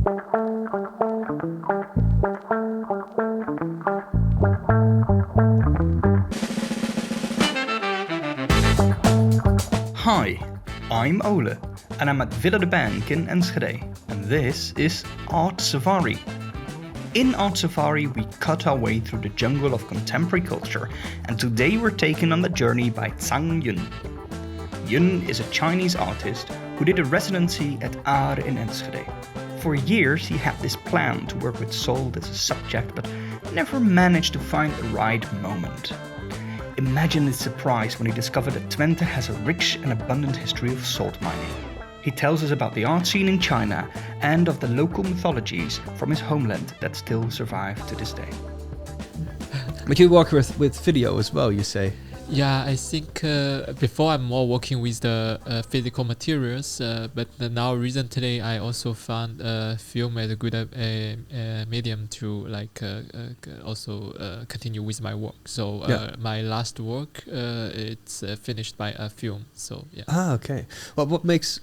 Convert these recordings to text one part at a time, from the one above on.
Hi, I'm Ole, and I'm at Villa de Bank in Enschede, and this is Art Safari. In Art Safari, we cut our way through the jungle of contemporary culture, and today we're taken on the journey by Zhang Jun. Jun is a Chinese artist who did a residency at Are in Enschede. For years, he had this plan to work with salt as a subject, but never managed to find the right moment. Imagine his surprise when he discovered that Twente has a rich and abundant history of salt mining. He tells us about the art scene in China and of the local mythologies from his homeland that still survive to this day. But you work with video as well, you say? Yeah, I think before I'm more working with the physical materials, but now recently I also found film as a good medium to also continue with my work. So my last work it's finished by a film. So yeah. Ah, okay. Well, what makes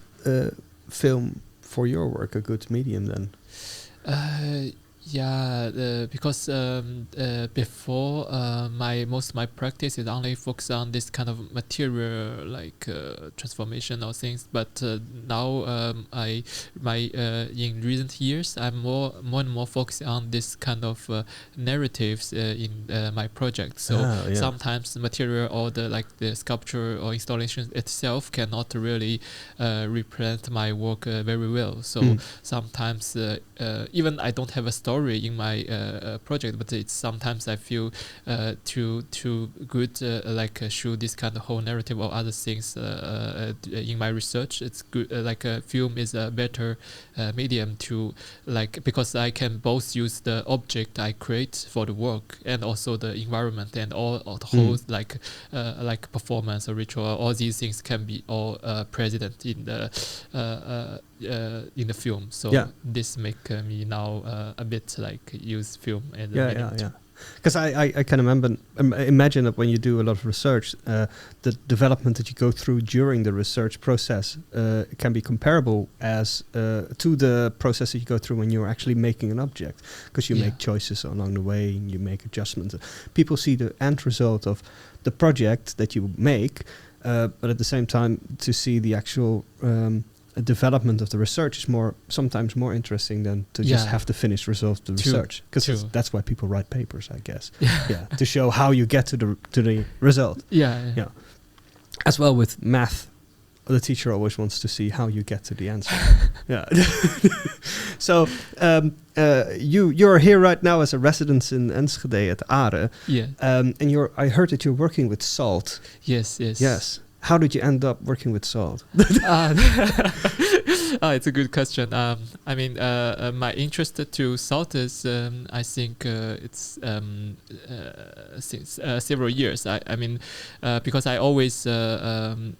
film for your work a good medium then? Because before most of my practice is only focused on this kind of material transformation or things. But now in recent years I'm more and more focused on this kind of narratives in my project. So sometimes the material or the sculpture or installation itself cannot really represent my work very well. So sometimes even I don't have a story in my project, but it's sometimes I feel too good show this kind of whole narrative or other things in my research. It's good a film is a better medium to because I can both use the object I create for the work and also the environment and all the whole performance or ritual. All these things can be all present in the film. So this make me now a bit use film as a medium. Because I can imagine that when you do a lot of research, the development that you go through during the research process can be comparable as to the process that you go through when you're actually making an object, because you make choices along the way and you make adjustments. People see the end result of the project that you make, but at the same time to see the actual development of the research is sometimes more interesting than to just have the finished result of the research, because that's why people write papers, I guess. To show how you get to the result. As well with math, the teacher always wants to see how you get to the answer. So you're here right now as a resident in Enschede at Are. And I heard that you're working with salt. Yes. How did you end up working with salt? It's a good question. My interest to salt is, I think it's since several years. Because I always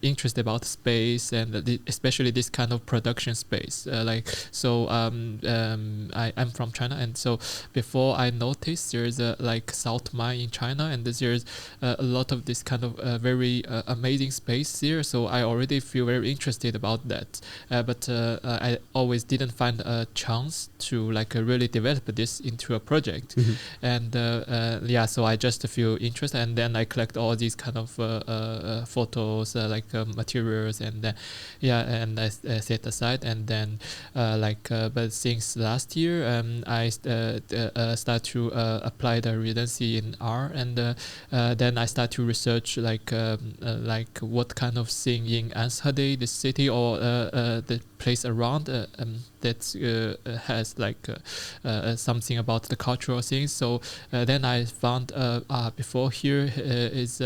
interested about space and especially this kind of production space. I'm from China, and so before I noticed there's a salt mine in China, and there's a lot of this kind of very amazing space here, so I already feel very interested about that, but I always didn't find a chance to really develop this into a project. And so I just feel interested, and then I collect all these kind of photos, materials, and and I set aside, and then but since last year I start to apply the residency in R, and then I start to research what kind of thing in Enschede, the city, or the place around that has something about the cultural things. So then I found before here is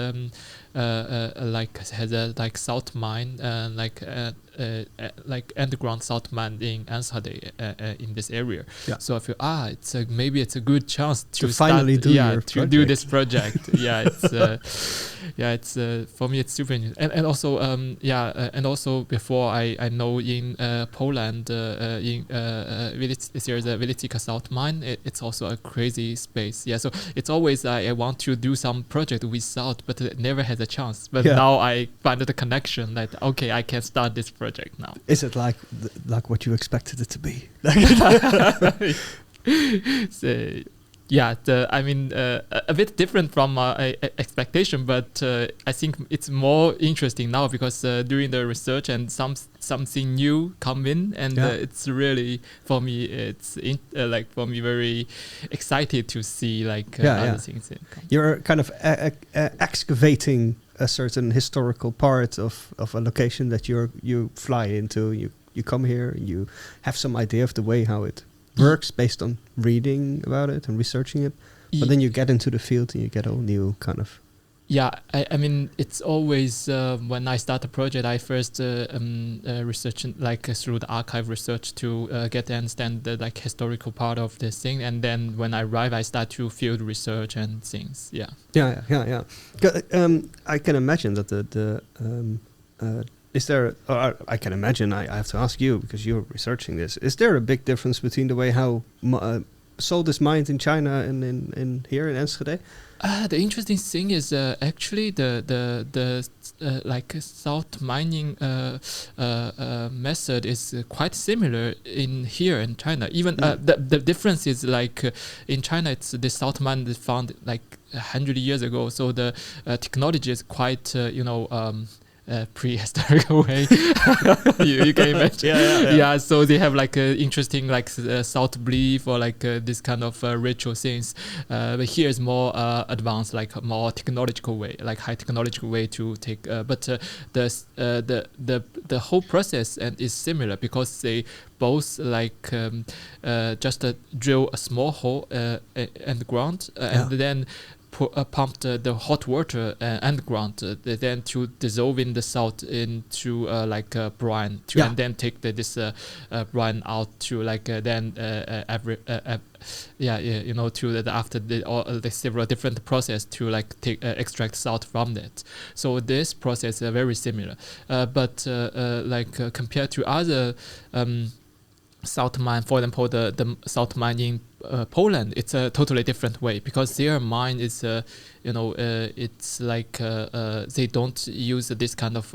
has a salt mine, underground salt mine in Enschede in this area. So I feel maybe it's a good chance to finally do this project. It's Yeah, it's for me it's super interesting. And also and also before I know in Poland in there's a Vilitica salt mine. It's also a crazy space. Yeah, so it's always I want to do some project with salt, but it never has a chance. But now I find the connection that okay, I can start this project now. Is it like what you expected it to be? So, yeah, I mean, a bit different from my expectation, but I think it's more interesting now because during the research and something new come in, and it's really for me, it's like for me very excited to see like other things. You're kind of excavating a certain historical part of a location that you fly into. You come here, you have some idea of the way how it works based on reading about it and researching it, but then you get into the field and you get all new kind of. Yeah, I mean, it's always when I start a project, I first research like through the archive research to get to understand the like historical part of this thing, and then when I arrive, I start to field research and things. Yeah. I can imagine that is there? I can imagine. I have to ask you because you're researching this. Is there a big difference between the way how salt is mined in China and in here in Enschede? The interesting thing is actually the like salt mining method is quite similar in here in China. Even the difference is like in China, it's the salt mine is found like 100 years ago, so the technology is quite prehistorical way. you can imagine. Yeah, so they have like interesting like salt belief or like this kind of ritual things, but here is more advanced, like more technological way, like high technological way to take but the whole process and is similar because they both like just drill a small hole underground and then pump the hot water underground, then to dissolve in the salt into like a brine, and then take this brine out to like then to after the several different process to like take extract salt from that. So this process is very similar, but like compared to other salt mine, for example, the salt mine in Poland, it's a totally different way because their mine is, it's like they don't use this kind of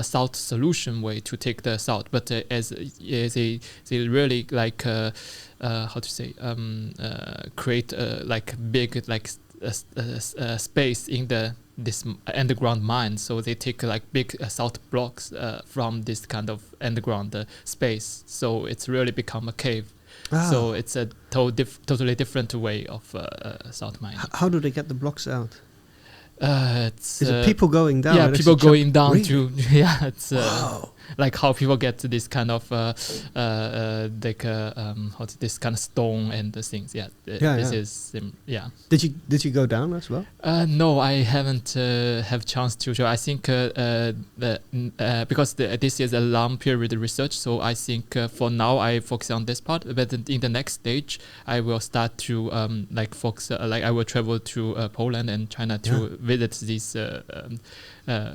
salt solution way to take the salt, but as they really like how to say create like big like space in this underground mine, so they take like big salt blocks from this kind of underground space, so it's really become a cave. So it's a totally different way of salt mining. How do they get the blocks out? It's is it people going down? Yeah, people going down really? to it's like how people get to this kind of like this kind of stone and the things. This is Did you go down as well? No, I haven't have chance to show. I think because this is a long period research, so I think for now I focus on this part. But in the next stage, I will start to like focus. Like I will travel to Poland and China to visit this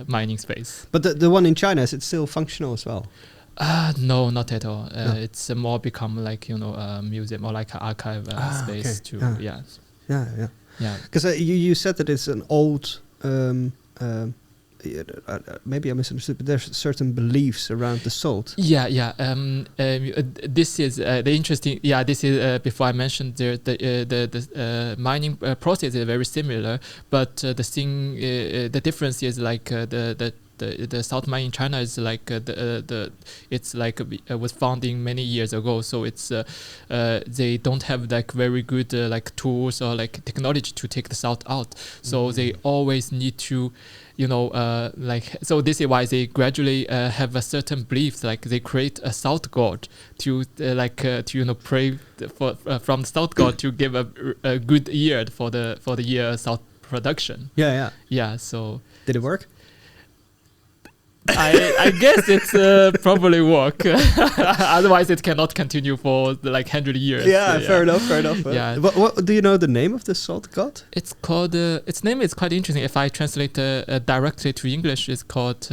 mining space. But the one in China, is it still functional as well? No, not at all. It's more become like a museum or like an archive space too. Because you said that it's an old. Maybe I misunderstood, but there's certain beliefs around the salt. This is the interesting. This is before I mentioned the mining process is very similar, but the thing, the difference is like the salt mine in China is like it's like was founded many years ago, so it's they don't have like very good like tools or like technology to take the salt out, so they always need to so this is why they gradually have a certain beliefs, like they create a salt god to pray from the salt god to give a good yield for the year salt production. So did it work? I guess it's probably work. Otherwise, it cannot continue for like 100 years. Yeah, fair enough. Yeah. What do you know the name of the salt god? It's called. Its name is quite interesting. If I translate directly to English, it's called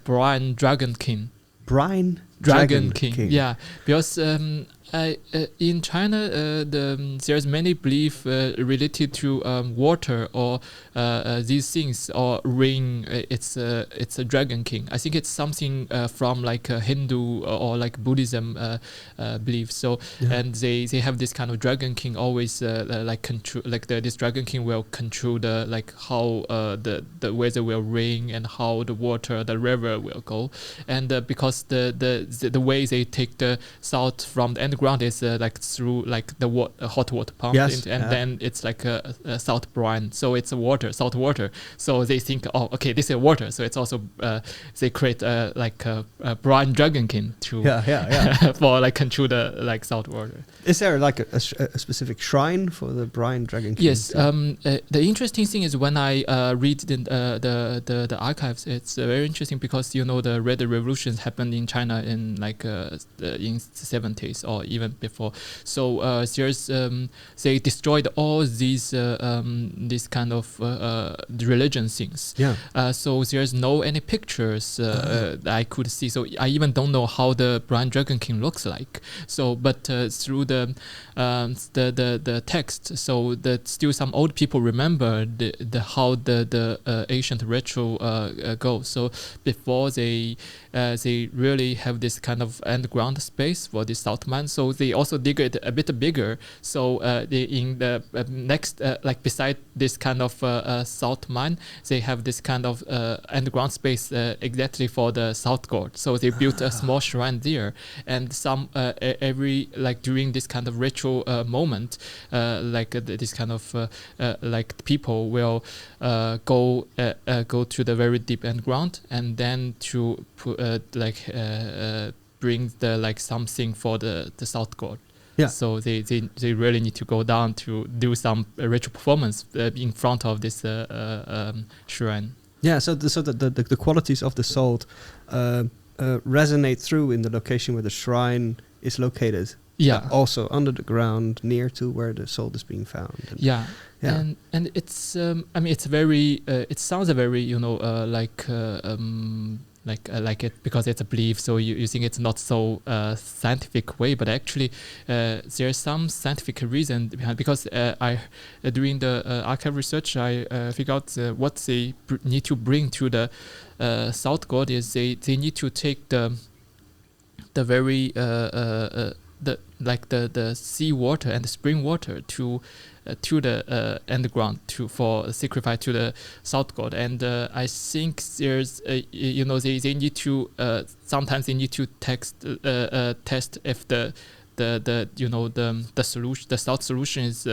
Brian Dragon King. Brian Dragon King. Yeah, because in China, there's many belief related to water or these things or rain. It's a Dragon King. I think it's something from like a Hindu or like Buddhism belief. So and they have this kind of Dragon King always like control, like this Dragon King will control the like how the weather will rain and how the water, the river will go, and because the way they take the salt from the underground is like through like the hot water pump, then it's like a salt brine, so it's salt water. So they think, oh, okay, this is water, so it's also they create like a brine Dragon King to for like control the like salt water. Is there like a specific shrine for the brine Dragon King? Yes. The interesting thing is when I read the archives, it's very interesting because the Red Revolution happened in China in like in the 70s or even before. So there's they destroyed all these this kind of religion things. So there's no any pictures that I could see. So I even don't know how the Brine Dragon King looks like. So but through the text, so that still some old people remember the how the ancient ritual goes. So before they really have this kind of underground space for this salt mine, so they also dig it a bit bigger. So in the next like beside this kind of salt mine, they have this kind of underground space exactly for the salt god. So they built a small shrine there, and some every like during this kind of ritual moment, like this kind of like people will go to the very deep underground, and then to put bring the like something for the salt god. So they really need to go down to do some ritual performance in front of this shrine. So the qualities of the salt resonate through in the location where the shrine is located. Also under the ground, near to where the salt is being found. And it's I mean it's very it sounds a very like it because it's a belief, so you think it's not so scientific way, but actually there's some scientific reason behind, because I during the archive research I figured out what they need to bring to the salt god is they need to take the very the sea water and the spring water to the underground for sacrifice to the salt god. And I think there's they need to sometimes they need to test if the solution, the salt solution is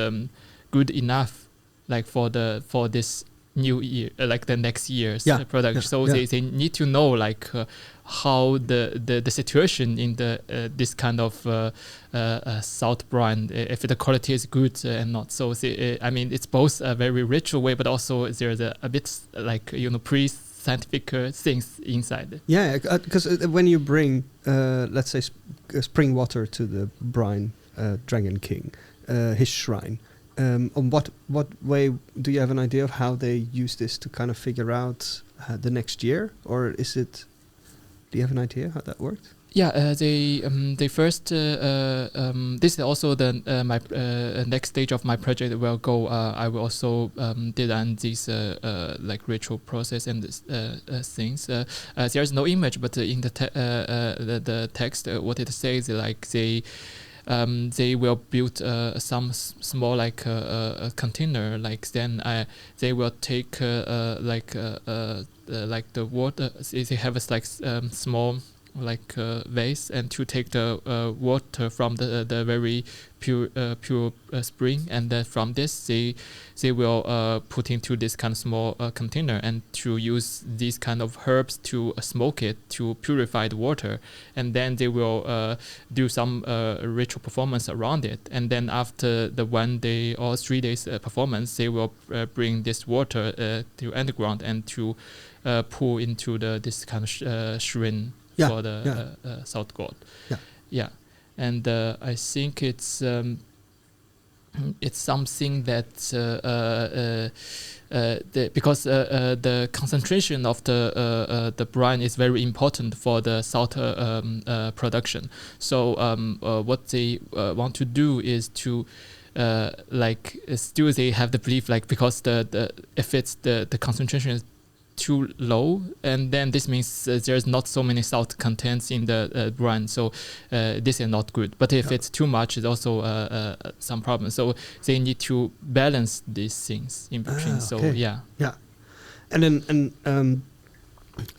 good enough like for this new year, like the next year's product. They need to know like how the situation in the this kind of salt brine, if the quality is good and not. So I mean it's both a very ritual way, but also there's a bit like pre-scientific things inside. Because when you bring let's say spring water to the brine Dragon King, his shrine, on what way do you have an idea of how they use this to kind of figure out the next year, or is it? Do you have an idea how that worked? They first. This is also the my next stage of my project will go. I will also design this like ritual process and things. There's no image, but in the text, what it says like they will build some small like a container, like then they will take like the water. They have a like small vase and to take the water from the very pure spring, and then from this they will put into this kind of small container and to use these kind of herbs to smoke it to purify the water, and then they will do some ritual performance around it, and then after the 1 day or 3 days performance, they will bring this water to underground and to pour into this kind of shrine for the south god. And I think it's something that because the concentration of the brine is very important for the salt production. So what they want to do is to still they have the belief because if it's the concentration is too low, and then this means there's not so many salt contents in the brine, so this is not good. But if it's too much, it's also some problem. So they need to balance these things in between. And then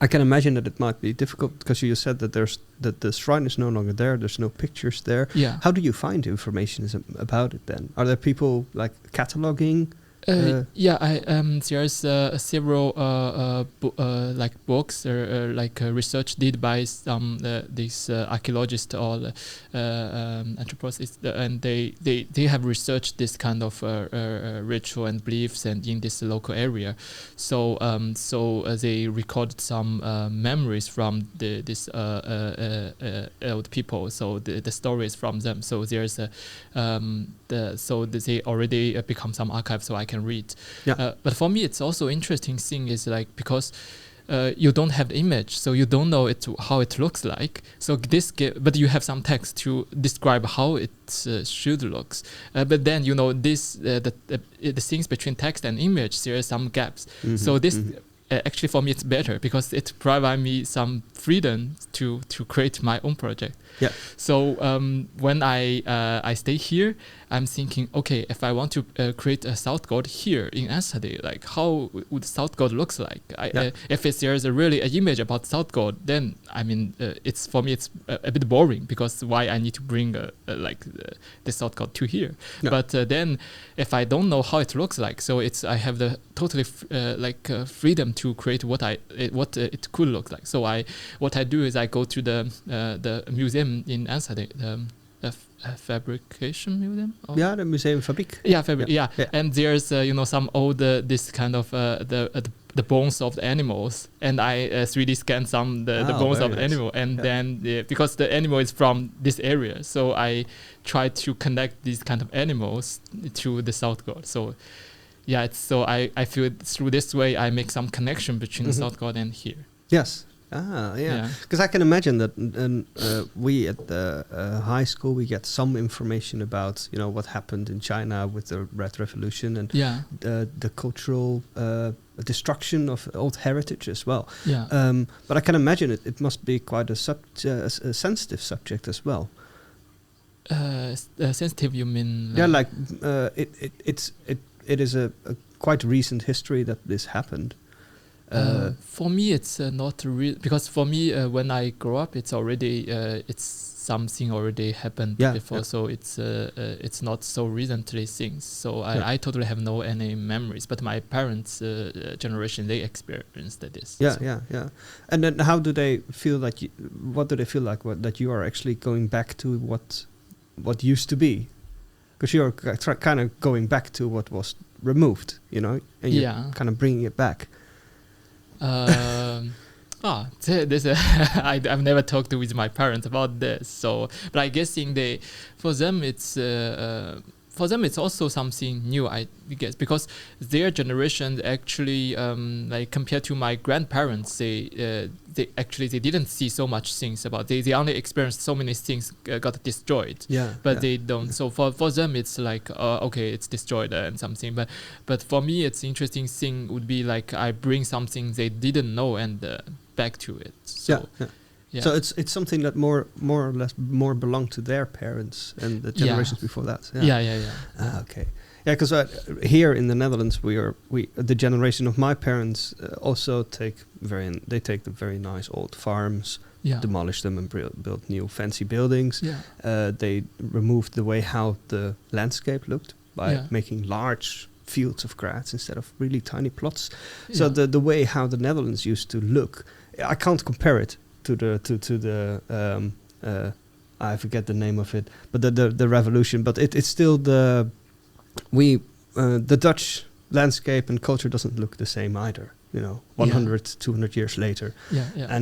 I can imagine that it might be difficult because you said that the shrine is no longer there. There's no pictures there. How do you find information about it then? Are there people cataloging? There's several books or research did by some these archaeologists or anthropologists, and they have researched this kind of ritual and beliefs and in this local area. So they recorded some memories from this old people. So the stories from them. So there's they already become some archive, so I can read. But for me, it's also interesting thing is because you don't have the image, so you don't know how it looks like. So but you have some text to describe how it should looks. But then the things between text and image, there are some gaps. Mm-hmm, so this. Actually, for me, it's better because it provides me some freedom to create my own project. So when I stay here, I'm thinking, okay, if I want to create a south god here in Enschede, how would south god looks like? If there's really an image about south god, then it's for me it's a bit boring because why I need to bring the south god to here. But then if I don't know how it looks like, so I have the totally freedom to create what it could look like. So what I do is I go to the museum in Enschede, the fabrication museum. The Museum Fabriek. And there's some old this kind of the bones of the animals, and I 3D scan the bones of the animal, and then because the animal is from this area, so I try to connect these kind of animals to the south god. So I feel through this way I make some connection between the south god and here. Yes. Because I can imagine that we at the high school we get some information about what happened in China with the Red Revolution and the cultural destruction of old heritage as well. But I can imagine it must be quite a sensitive subject as well. Sensitive, you mean? It is a quite recent history that this happened. For me, it's not real because for me, when I grow up, it's already it's something already happened before, so it's not so recently things. So I totally have any memories, but my parents' generation they experienced this. And then how do they feel what do they feel like that you are actually going back to what used to be? Because you're kind of going back to what was removed, and you're kind of bringing it back. I've never talked with my parents about this. So, but I guessing for them it's also something new. I guess because their generation actually, compared to my grandparents, they didn't see so much things about. They only experienced so many things got destroyed. But they don't. So for them it's okay, it's destroyed and something. But for me, it's interesting thing would be I bring something they didn't know and back to it. So. So it's something that more or less belonged to their parents and the generations before that. Okay. Yeah, because here in the Netherlands, the generation of my parents also take the very nice old farms, Yeah. demolished them and built new fancy buildings. Yeah. They removed the way how the landscape looked by Yeah. making large fields of grass instead of really tiny plots. So Yeah. the way how the Netherlands used to look, I can't compare it to the I forget the name of it, but the revolution. But it's still the Dutch landscape and culture doesn't look the same either. 100, 200 years later. Yeah. Yeah.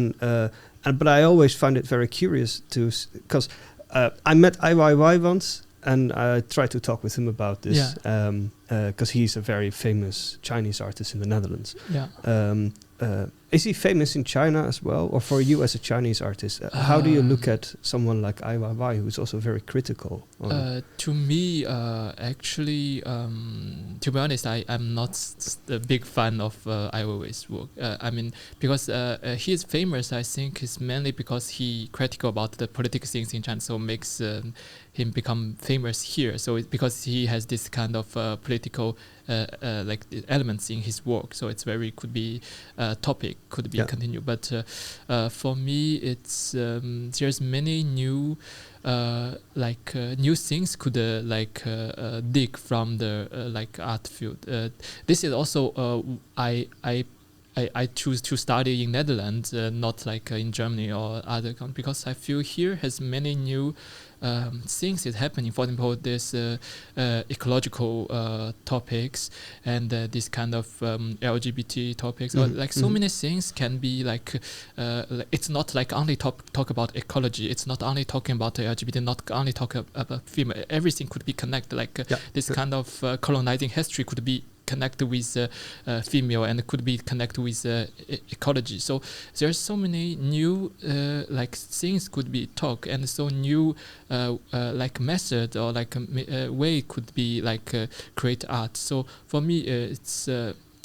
And but I always find it very curious because I met Ai once, and I tried to talk with him about this because he's a very famous Chinese artist in the Netherlands. Yeah. Is he famous in China as well, or for you as a Chinese artist? How do you look at someone like Ai Weiwei, who's also very critical? To me, actually, to be honest, I'm not a big fan of Ai Weiwei's work. I mean, because he is famous, I think, is mainly because he critical about the political things in China, so makes him become famous here. So it's because he has this kind of political like elements in his work. So it's could be topic, could be continued. But for me, it's there's many new new things could dig from the art field. This is also I choose to study in Netherlands, not in Germany or other countries, because I feel here has many new things is happening. For example, this ecological topics and this kind of LGBT topics, or so many things can be it's not only talk about ecology. It's not only talking about LGBT, not only talk about female. Everything could be connected. This kind of colonizing history could be connected with female, and it could be connected with ecology. So there's so many new things could be talked, and so new method or way could be create art. So for me, it's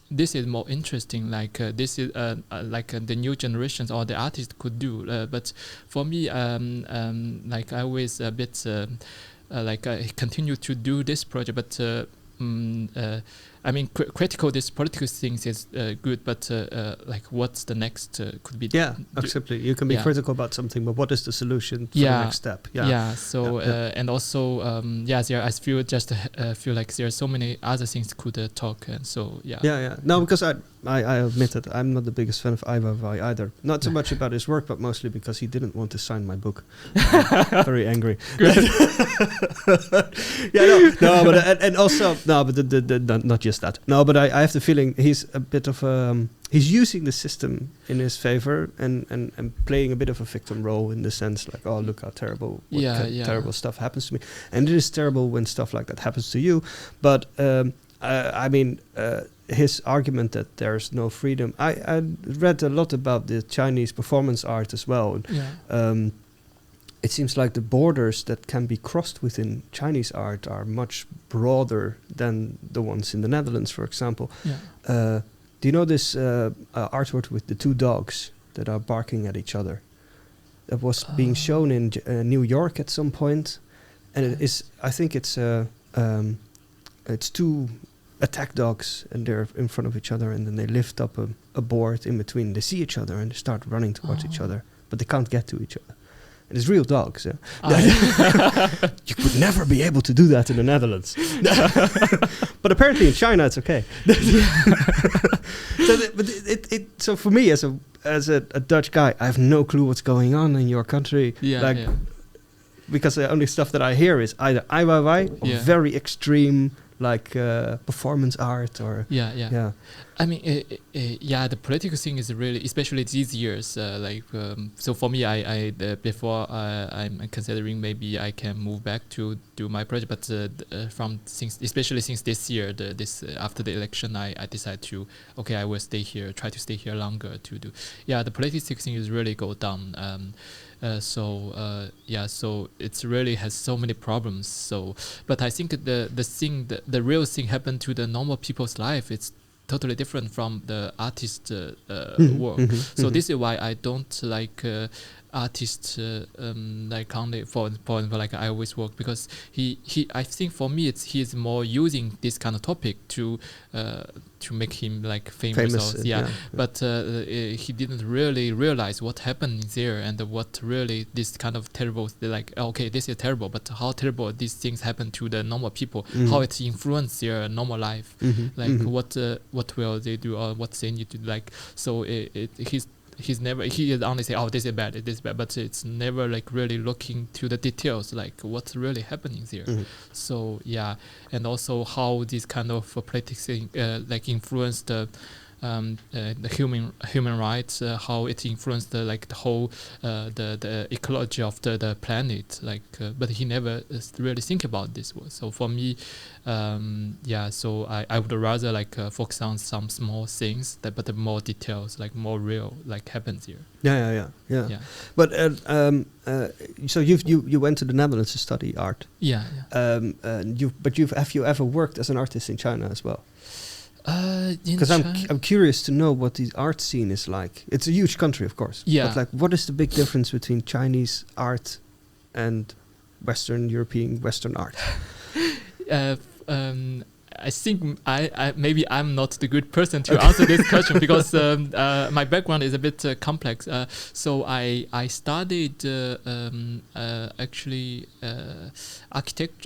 this is more interesting. This is the new generations or the artists could do. But for me, I always a bit I continue to do this project, but. I mean, critical this political things is good, but what's the next could be? Yeah, absolutely. You can be critical about something, but what is the solution for the next step? So and also there I feel feel like there are so many other things could talk, and so No, because I admit that I'm not the biggest fan of Ai Weiwei either. Not so much about his work, but mostly because he didn't want to sign my book. Very angry. But and also not just that. No, but I have the feeling he's a bit of he's using the system in his favor and playing a bit of a victim role, in the sense oh, look how terrible terrible stuff happens to me, and it is terrible when stuff like that happens to you. But I mean, his argument that there's no freedom. I read a lot about the Chinese performance art as well. It seems like the borders that can be crossed within Chinese art are much broader than the ones in the Netherlands, for example. Do you know this artwork with the two dogs that are barking at each other? That was being shown in New York at some point, and it is. I think it's two attack dogs, and they're in front of each other, and then they lift up a board in between. They see each other and they start running towards each other, but they can't get to each other. And it's real dogs. You could never be able to do that in the Netherlands. But apparently in China it's okay. So for me, as a Dutch guy, I have no clue what's going on in your country. Because the only stuff that I hear is either Ai Weiwei or very extreme performance art or I mean, the political thing is really, especially these years. So for me, I before I'm considering maybe I can move back to do my project, but especially since this year, after the election, I decided to I will stay here, try to stay here longer to do. The political thing is really go down. So it's really has so many problems. So, but I think the real thing happened to the normal people's life. It's totally different from the artist work. So this is why I don't artist like only for example, like I always work, because he I think for me he is more using this kind of topic to make him like famous, but he didn't really realize what happened there, and what really this kind of terrible, like, okay, this is terrible, but how terrible these things happen to the normal people, how it influences their normal life, like what will they do, or what they need to, like, so he's never, he is only say, oh, this is bad, but it's never like really looking to the details, like what's really happening there. So yeah, and also how this kind of politics like influence the human rights, how it influenced like the whole the ecology of the planet, like but he never really think about this. So for me, so I would rather like focus on some small things but the more details, like more real, like happens here. Yeah. But so you went to the Netherlands to study art. Have you ever worked as an artist in China as well? Because I'm curious to know what the art scene is like. It's a huge country, of course. Yeah. But like, what is the big difference between Chinese art and Western art? I think I maybe I'm not the good person to answer this question, because my background is a bit complex. So I studied actually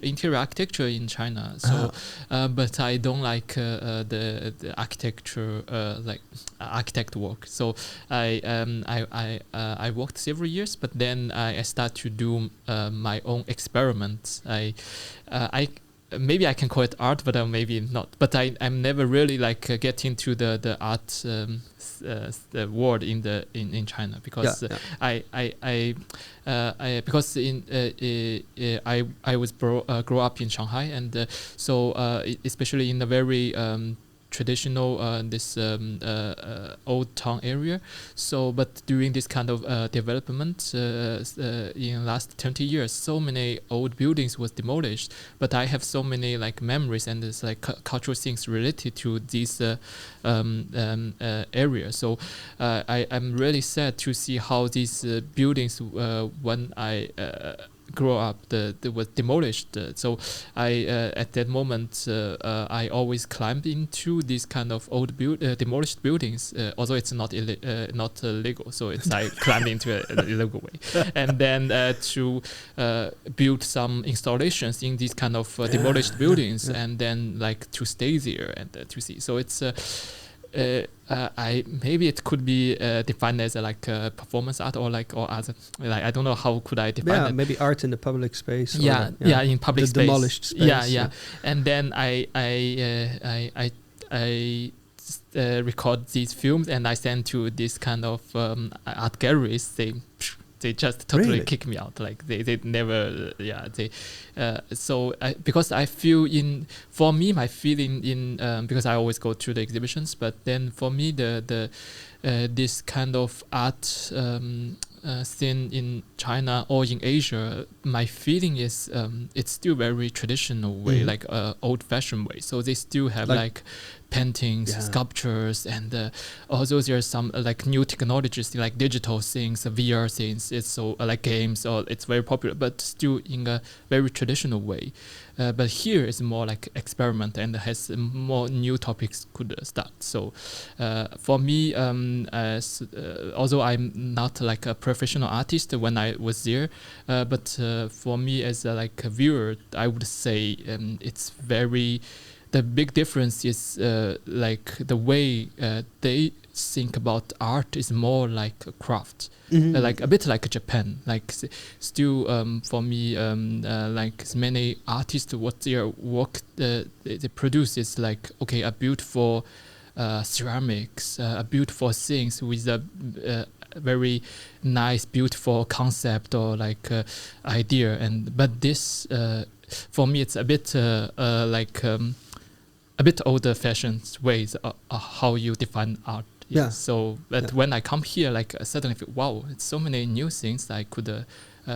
interior architecture in China. So but I don't like the architecture like architect work. So I worked several years, but then I started to do my own experiments. Maybe I can call it art, but maybe not. But I'm never really like get into the art the world in China, because I was grow up in Shanghai, and so especially in the very traditional this old town area. So but during this kind of development in last 20 years, so many old buildings was demolished, but I have so many like memories and it's like cultural things related to these areas. So I'm really sad to see how these buildings when I grow up they was demolished. So I at that moment I always climbed into these kind of old demolished buildings, although it's not legal, so it's I climbed into a illegal way, and then to build some installations in these kind of demolished buildings, and then like to stay there and to see. So it's maybe it could be defined as like performance art or other, like I don't know how could I define it. Maybe art in the public space. In public space. Demolished space. And then I record these films and I send to this kind of art galleries. They just totally kick me out. Like they never, so because I feel for me, my feeling because I always go to the exhibitions, but then for me, the this kind of art scene in China or in Asia, my feeling is it's still very traditional way, like old fashioned way. So they still have like paintings, sculptures, and although there's some like new technologies like digital things, VR things, it's so like games, or it's very popular, but still in a very traditional way. But here is more like experiment and has more new topics could start. So for me, although I'm not like a professional artist when I was there, but for me as like a viewer, I would say it's very. The big difference is like the way they think about art is more like a craft, like a bit like Japan. Like still for me, like many artists, what their work they produce is like a beautiful ceramics, a beautiful things with a very nice, beautiful concept or like idea. But this for me, it's a bit like. A bit older-fashioned ways of how you define art. So, but when I come here, like suddenly, wow, it's so many new things I could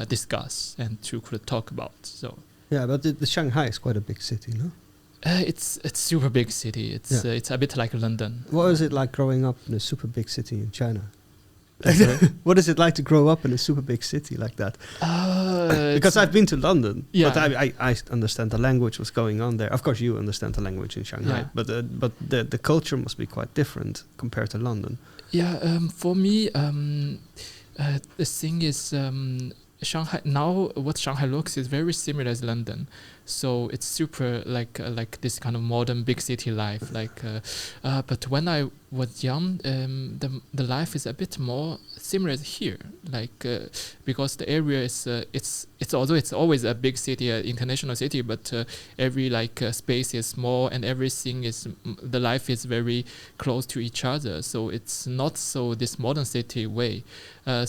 discuss and could talk about. So. Yeah, but the Shanghai is quite a big city, no? It's super big city. It's a bit like London. What is it like growing up in a super big city in China? What is it like to grow up in a super big city like that? Because I've been to London, but I understand the language, what's going on there. Of course, you understand the language in Shanghai, but the culture must be quite different compared to London. Yeah, for me, the thing is, Shanghai now, what Shanghai looks is very similar as London. So it's super like this kind of modern big city life. But when I was young, the life is a bit more similar here. Because the area is it's although it's always a big city, international city, but every space is small and everything is the life is very close to each other. So it's not so this modern city way. I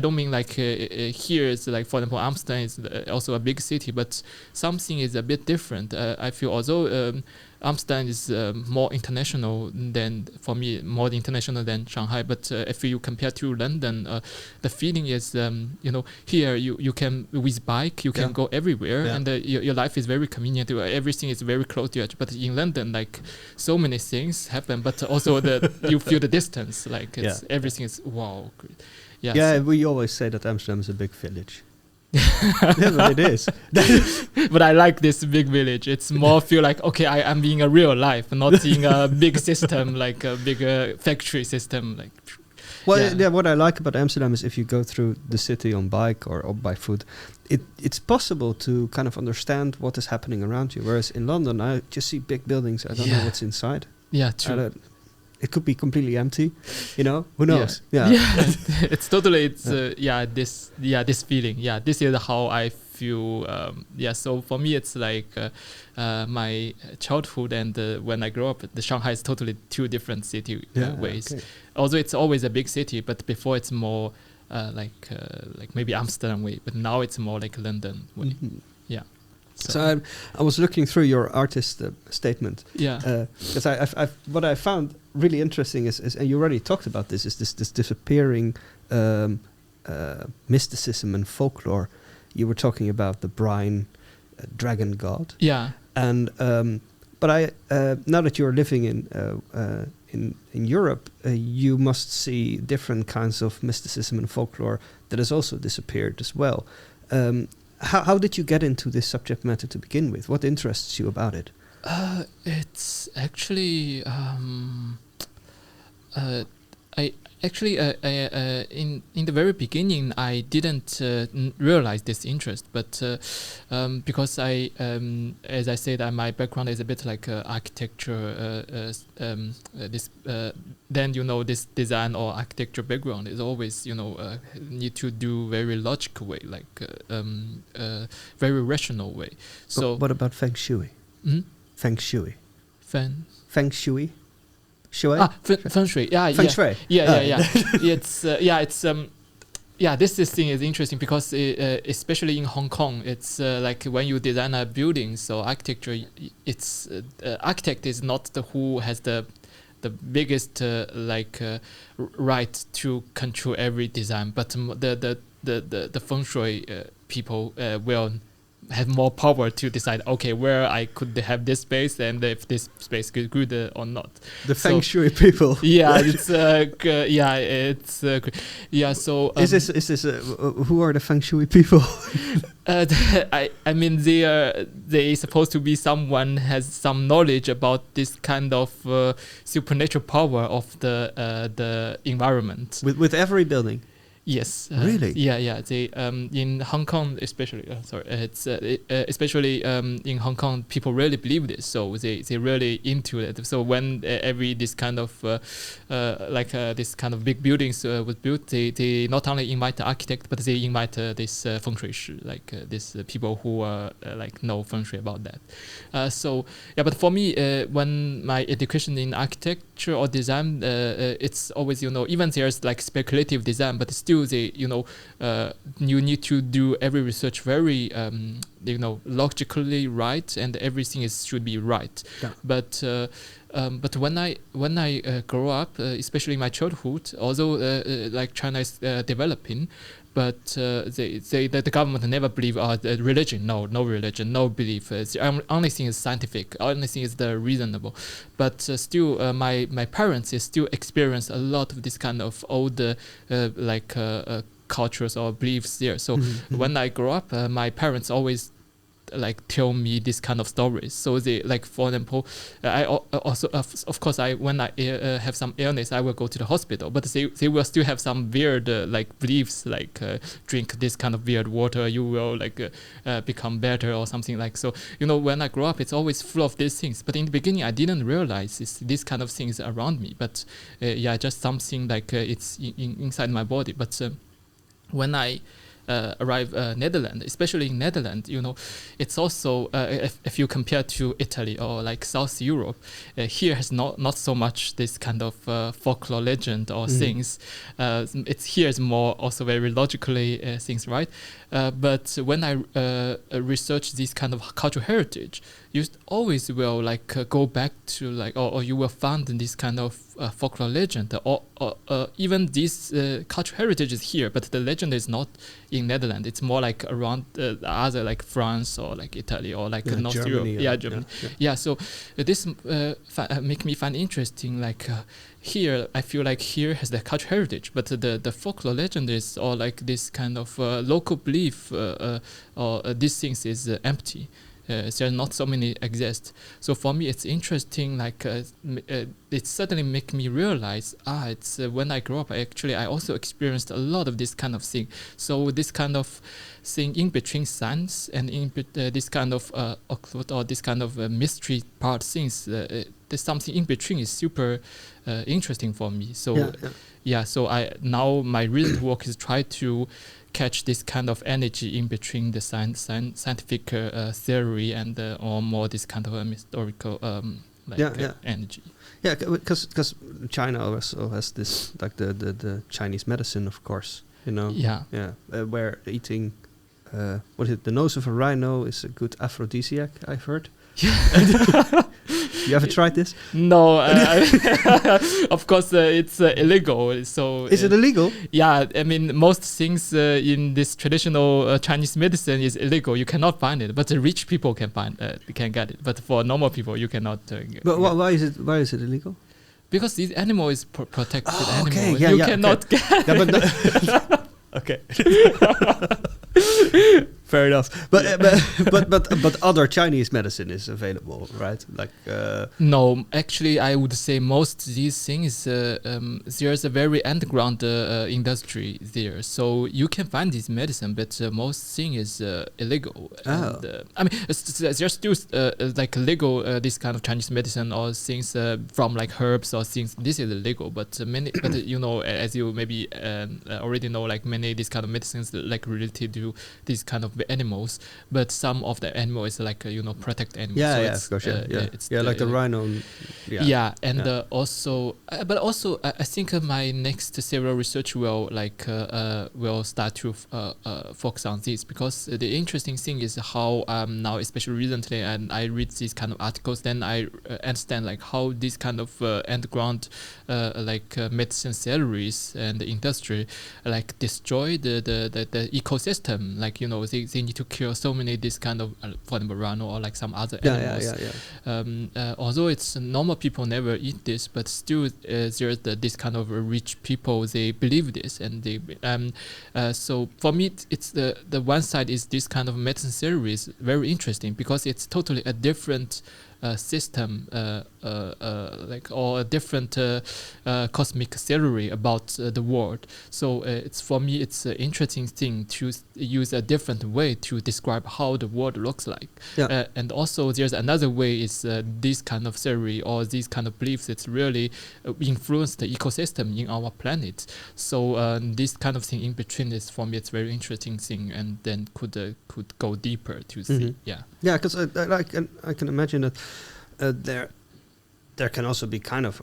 don't mean here is for example Amsterdam is also a big city, but something is a bit different. I feel although Amsterdam is more international than more international than Shanghai, but if you compare to London, the feeling is here you can with bike you can go everywhere and your life is very convenient. Everything is very close to you. But in London, so many things happen, but also you feel the distance. Everything is wow. Great. So we always say that Amsterdam is a big village. Yeah, but it is. But I like this big village. It's more feel okay, I'm being a real life, not in a big system, like a bigger factory system. What I like about Amsterdam is if you go through the city on bike or by foot, it's possible to kind of understand what is happening around you. Whereas in London, I just see big buildings. I don't know what's inside. Yeah, true. It could be completely empty, who knows? It's totally this feeling. This is how I feel. So for me it's my childhood and when I grow up, the Shanghai is totally two different city ways. Okay. Although it's always a big city, but before it's more maybe Amsterdam way, but now it's more like London way. Mm-hmm. Yeah. So I was looking through your artist statement. Because what I found really interesting is, and you already talked about this, is this disappearing mysticism and folklore. You were talking about the brine dragon god. Yeah. And but now that you're living in Europe, you must see different kinds of mysticism and folklore that has also disappeared as well. How did you get into this subject matter to begin with? What interests you about it? It's actually in the very beginning I didn't realize this interest, but because as I said, my background is a bit like architecture. Then this design or architecture background is always need to do very logical way, very rational way. So what about feng shui? Mm-hmm. Feng shui. Feng shui. Feng shui. Feng shui. This thing is interesting because especially in Hong Kong, it's when you design a building, so architecture, it's architect is not who has the biggest right to control every design, but the feng shui people will have more power to decide, okay, where I could have this space and if this space is good or not. The feng shui people. So is this who are the feng shui people? I mean they supposed to be someone has some knowledge about this kind of supernatural power of the environment with every building. Yes. Really? Yeah. They in Hong Kong, especially. Especially in Hong Kong, people really believe this. So they really into it. So when every this kind of this kind of big buildings was built, they not only invite the architect, but they invite this feng shui shi, this people who know feng shui about that. But for me, when my education in architecture or design, it's always even there's speculative design, but still they you need to do every research very logically right, and everything should be right. But when I grow up, especially in my childhood, although China is developing, but the government never believe the religion. No religion, no belief. The only thing is scientific. Only thing is the reasonable. But still, my parents still experience a lot of this kind of old cultures or beliefs there. So when I grow up, my parents always like tell me this kind of stories. So they, like, for example, I also of course when I have some illness, I will go to the hospital, but they will still have some weird like beliefs, like drink this kind of weird water, you will like become better or something like. So when I grow up, it's always full of these things, but in the beginning I didn't realize these kind of things around me, but just something like it's inside my body. But when I arrive Netherlands, especially in Netherlands, it's also if you compare to Italy or like South Europe, here has not so much this kind of folklore legend or things. Here is more also very logically things, right? But when I research this kind of cultural heritage, you always will like go back to like, or you will find this kind of folklore legend, or even this cultural heritage is here, but the legend is not in Netherlands. It's more like around other like France or like Italy or like North Germany, Europe. Germany. Yeah. So this make me find interesting. Like here, I feel like here has the cultural heritage, but the folklore legend is or like this kind of local belief or these things is empty. There not so many exist. So for me, it's interesting. Like it certainly make me realize, it's when I grew up. I also experienced a lot of this kind of thing. So this kind of thing in between science and in this kind of occult or this kind of mystery part things. There's something in between is super interesting for me. So so now my recent work is try to catch this kind of energy in between the scientific theory and or more this kind of a historical energy. Yeah, because China also has this like the Chinese medicine, of course. Where eating what is it? The nose of a rhino is a good aphrodisiac, I've heard. You ever tried this? No, of course it's illegal. So is it illegal? Yeah, I mean most things in this traditional Chinese medicine is illegal. You cannot find it, but the rich people can get it. But for normal people, you cannot. But why is it illegal? Because this animal is protected animal. Okay, you cannot get. Okay. Fair enough. But other Chinese medicine is available, right? Like no, actually, I would say most of these things there's a very underground industry there, so you can find this medicine, but most thing is illegal. And, I mean, there's still like legal this kind of Chinese medicine or things from like herbs or things. This is illegal, but many, but as you maybe already know, like many these kind of medicines like related to this kind of animals, but some of the animal is like protect animals. Of course, it's like the rhino. Also, but also I think my next several research will will start to focus on this, because the interesting thing is how now, especially recently, and I read these kind of articles, then I understand like how this kind of underground medicine theories and the industry like destroy the ecosystem. Like they need to kill so many this kind of for example rhino or like some other animals. Although it's normal people never eat this, but still there's this kind of rich people, they believe this, and they so for me it's the one side is this kind of medicine theory is very interesting, because it's totally a different system or a different cosmic theory about the world. So it's for me it's an interesting thing to use a different way to describe how the world looks like. And also there's another way is this kind of theory or these kind of beliefs, it's really influence the ecosystem in our planet. So this kind of thing in between is for me it's very interesting thing, and then could go deeper to see. Because I can imagine that there can also be kind of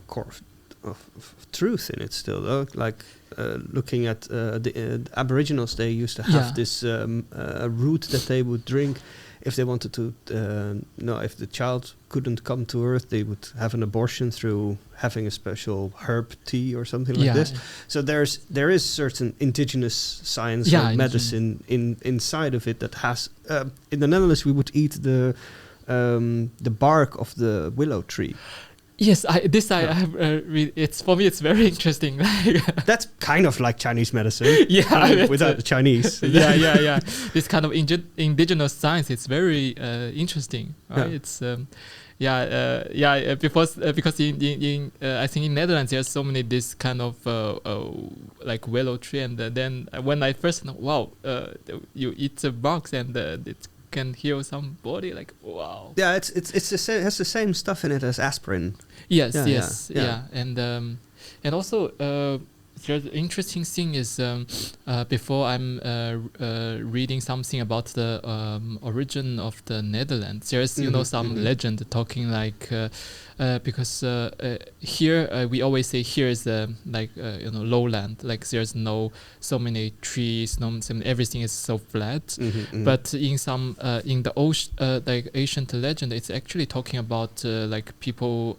of truth in it still, though. Like looking at the Aboriginals, they used to have this root that they would drink if they wanted to. If the child couldn't come to Earth, they would have an abortion through having a special herb tea or something like this. So there is certain indigenous science or medicine inside of it that has. In the Netherlands, we would eat the bark of the willow tree. Yes, I have read. It's for me. It's very interesting. That's kind of like Chinese medicine. Without the Chinese. Yeah. This kind of indigenous science. It's very interesting. Right? It's because in I think in Netherlands there's so many this kind of like willow tree, and then when I first know, wow, you eat the bark and it can heal somebody, like wow. Yeah, it's the same. It has the same stuff in it as aspirin. Yes, and also the interesting thing is before I'm reading something about the origin of the Netherlands. There's some legend talking like because here we always say here is lowland, like there's no so many trees, everything is so flat. But in some in the ocean like ancient legend, it's actually talking about like people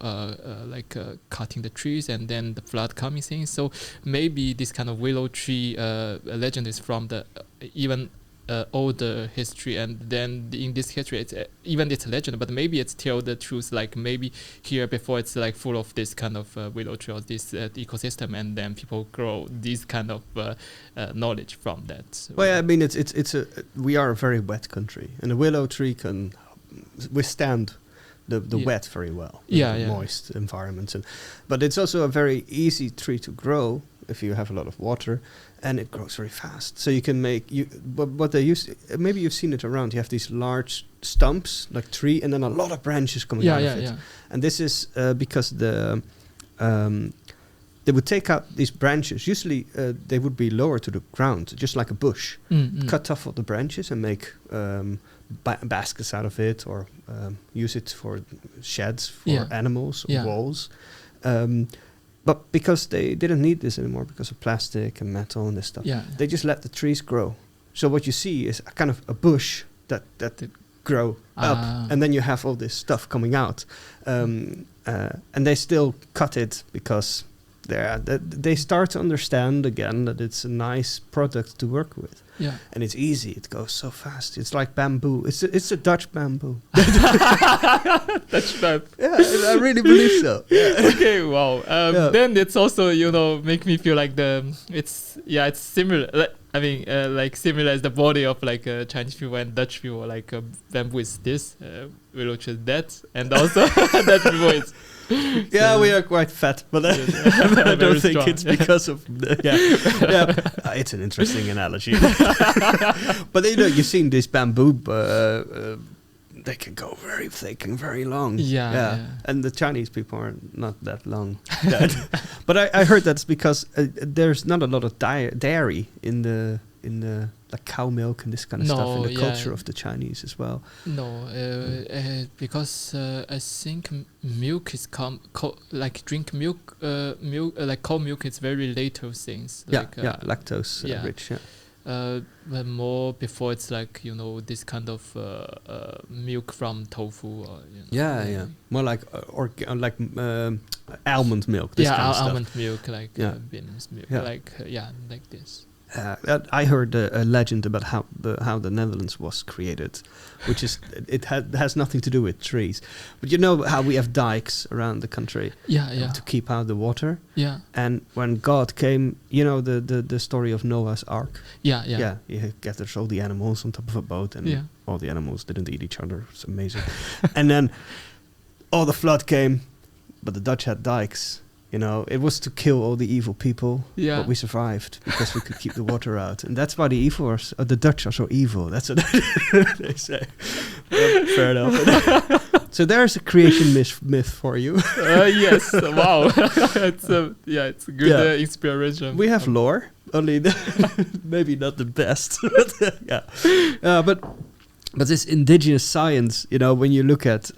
cutting the trees and then the flood coming thing. So maybe this kind of willow tree legend is from the even older history, and then in this history it's even it's a legend, but maybe it's tell the truth, like maybe here before it's like full of this kind of willow tree or this ecosystem, and then people grow this kind of knowledge from that. Well, I mean we are a very wet country, and a willow tree can withstand the wet very well, moist environments, but it's also a very easy tree to grow if you have a lot of water, and it grows very fast. So you can make what they use. Maybe you've seen it around. You have these large stumps, like tree, and then a lot of branches coming out of it. And this is because they would take out these branches. Usually they would be lower to the ground, just like a bush. Cut off all the branches and make baskets out of it, or use it for sheds for animals, or walls. But because they didn't need this anymore because of plastic and metal and this stuff, they just let the trees grow. So what you see is a kind of a bush that grow up, and then you have all this stuff coming out. And they still cut it because they start to understand again that it's a nice product to work with. And it's easy. It goes so fast. It's like bamboo. It's a Dutch bamboo. Dutch bamboo. Yeah, I really believe so. Okay, wow. Then it's also make me feel like it's similar. I mean, like similar as the body of like Chinese people and Dutch people. Like bamboo is this, willow tree is that, and also Dutch people is. Yeah, we are quite fat, but I don't think strong. It's because of it's an interesting analogy. But you've seen this bamboo. They can go very long. And the Chinese people are not that long. But I heard that's because there's not a lot of dairy in the like cow milk and this kind of stuff in the culture of the Chinese as well. Because I think milk is like drink milk, like cow milk is very later things. Like, lactose rich. But more before it's like this kind of milk from tofu. Or, more like almond milk. This kind of stuff. Almond milk, like beans milk, like this. I heard a legend about how the Netherlands was created, which is it has nothing to do with trees, but you know how we have dikes around the country, to keep out the water. And when God came, the story of Noah's Ark. He gathers all the animals on top of a boat, and all the animals didn't eat each other. It's amazing. And then all the flood came, but the Dutch had dikes. It was to kill all the evil people, but we survived because we could keep the water out, and that's why the Dutch are so evil. That's what they say. Fair enough. So there's a creation myth for you. Yes, wow, it's a good inspiration. We have lore, only maybe not the best. But this indigenous science, when you look at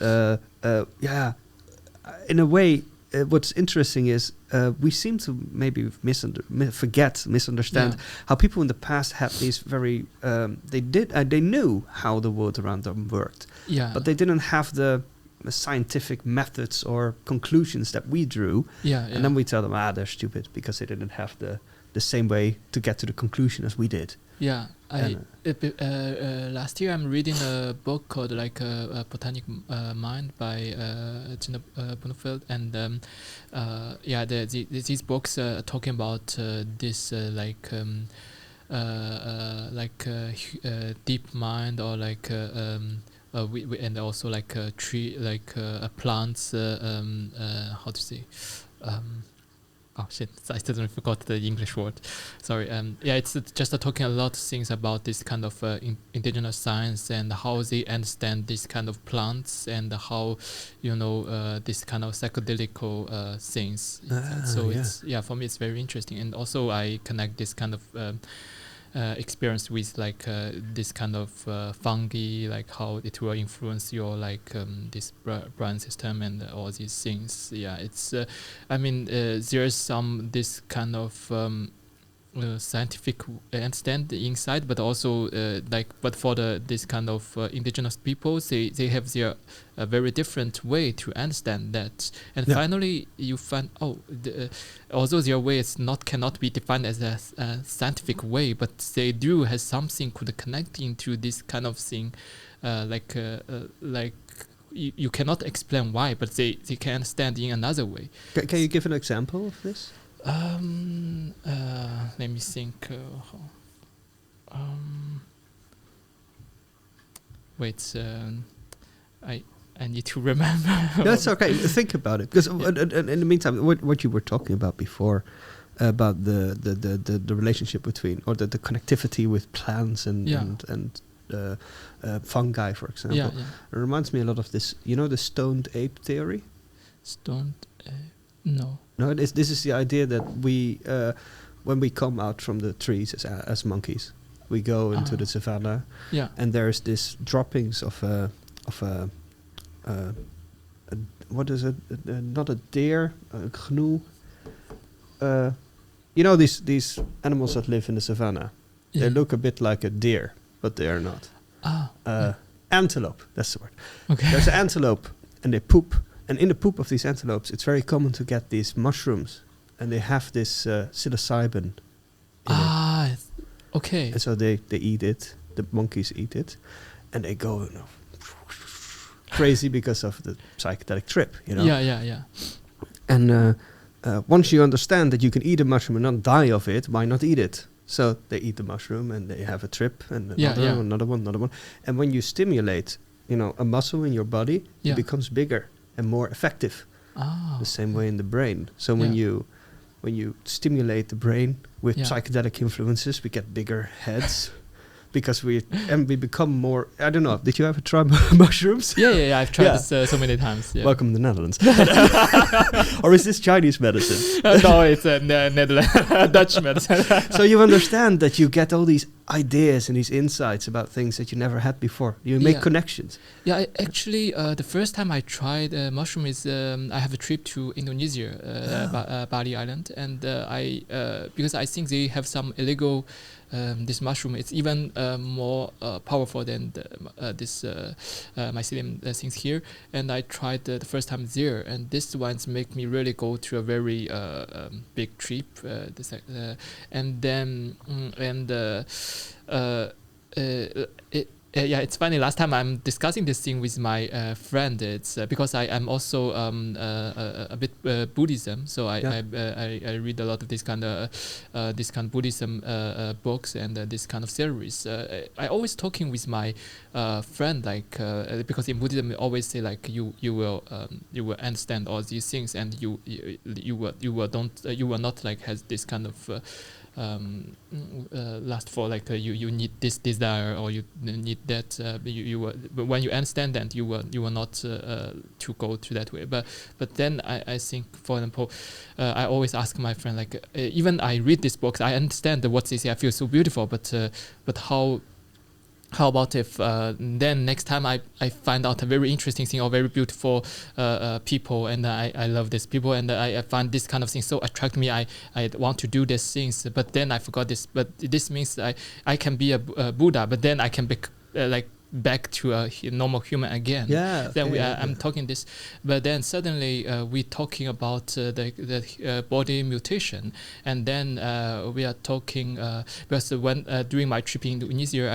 in a way. what's interesting is we seem to maybe misunderstand how people in the past had these very they knew how the world around them worked, but they didn't have the scientific methods or conclusions that we drew, and then we tell them they're stupid because they didn't have the same way to get to the conclusion as we did. Last year I'm reading a book called like Botanic Mind by Gina Bonefeld, and these books are talking about this deep mind, or like and also like a tree, like plants. How to say? Oh shit! I suddenly forgot the English word. Sorry. It's just talking a lot of things about this kind of indigenous science and how they understand this kind of plants, and how this kind of psychedelic things. It's for me it's very interesting, and also I connect this kind of experience with like this kind of fungi, like how it will influence your like this brain system and all these things. It's there's some this kind of scientific understanding inside, but also but for this kind of indigenous people, they have their very different way to understand that, and finally you find although their way cannot be defined as a scientific way, but they do has something could connect into this kind of thing, you cannot explain why, but they can understand in another way. Can you give an example of this? Let me think. I need to remember. That's okay. Think about it, because in the meantime, what you were talking about before, about the relationship between, or the connectivity with plants and fungi, for example, it reminds me a lot of this. You know the stoned ape theory? Stoned ape? No. No, this is the idea that we, when we come out from the trees as monkeys, we go into the savannah, and there's this droppings of what is it? Not a deer, a gnu. These animals that live in the savannah. Yeah. They look a bit like a deer, but they are not. Antelope. That's the word. Okay. There's an antelope, and they poop. And in the poop of these antelopes, it's very common to get these mushrooms, and they have this psilocybin in it. Okay. And so they eat it. The monkeys eat it, and they go crazy because of the psychedelic trip. Yeah. And once you understand that you can eat a mushroom and not die of it, why not eat it? So they eat the mushroom and they have a trip, and another one. And when you stimulate, a muscle in your body, it becomes bigger and more effective. The same way in the brain. So when you stimulate the brain with psychedelic influences, we get bigger heads. Because we become more. I don't know. Did you ever try mushrooms? Yeah. I've tried this so many times. Yeah. Welcome to the Netherlands. Or is this Chinese medicine? No, it's Netherlands, Dutch medicine. So you understand that you get all these ideas and these insights about things that you never had before. You make connections. Yeah, actually, the first time I tried mushroom is I have a trip to Indonesia, Bali Island, and because I think they have some illegal. This mushroom is even more powerful than this mycelium things here, and I tried the first time there, and this ones make me really go to a very big trip, and then it's funny. Last time I'm discussing this thing with my friend. It's because I am also a bit Buddhism, so I read a lot of this kind of Buddhism books and this kind of theories. I always talking with my friend, like because in Buddhism we always say like you will understand all these things, and you will not like has this kind of last for like you need this desire, or you need that but when you understand that you will not to go to that way, but then I think, for example, I always ask my friend, like even I read these books, I understand what they say, I feel so beautiful, but how how about if then next time I find out a very interesting thing or very beautiful people, and I love these people, and I find this kind of thing so attract me, I want to do these things, but then I forgot this, but this means I can be a Buddha, but then I can be like back to a normal human again. Then I'm talking this, but then suddenly we're talking about the body mutation, and then we are talking because when during my trip in Indonesia,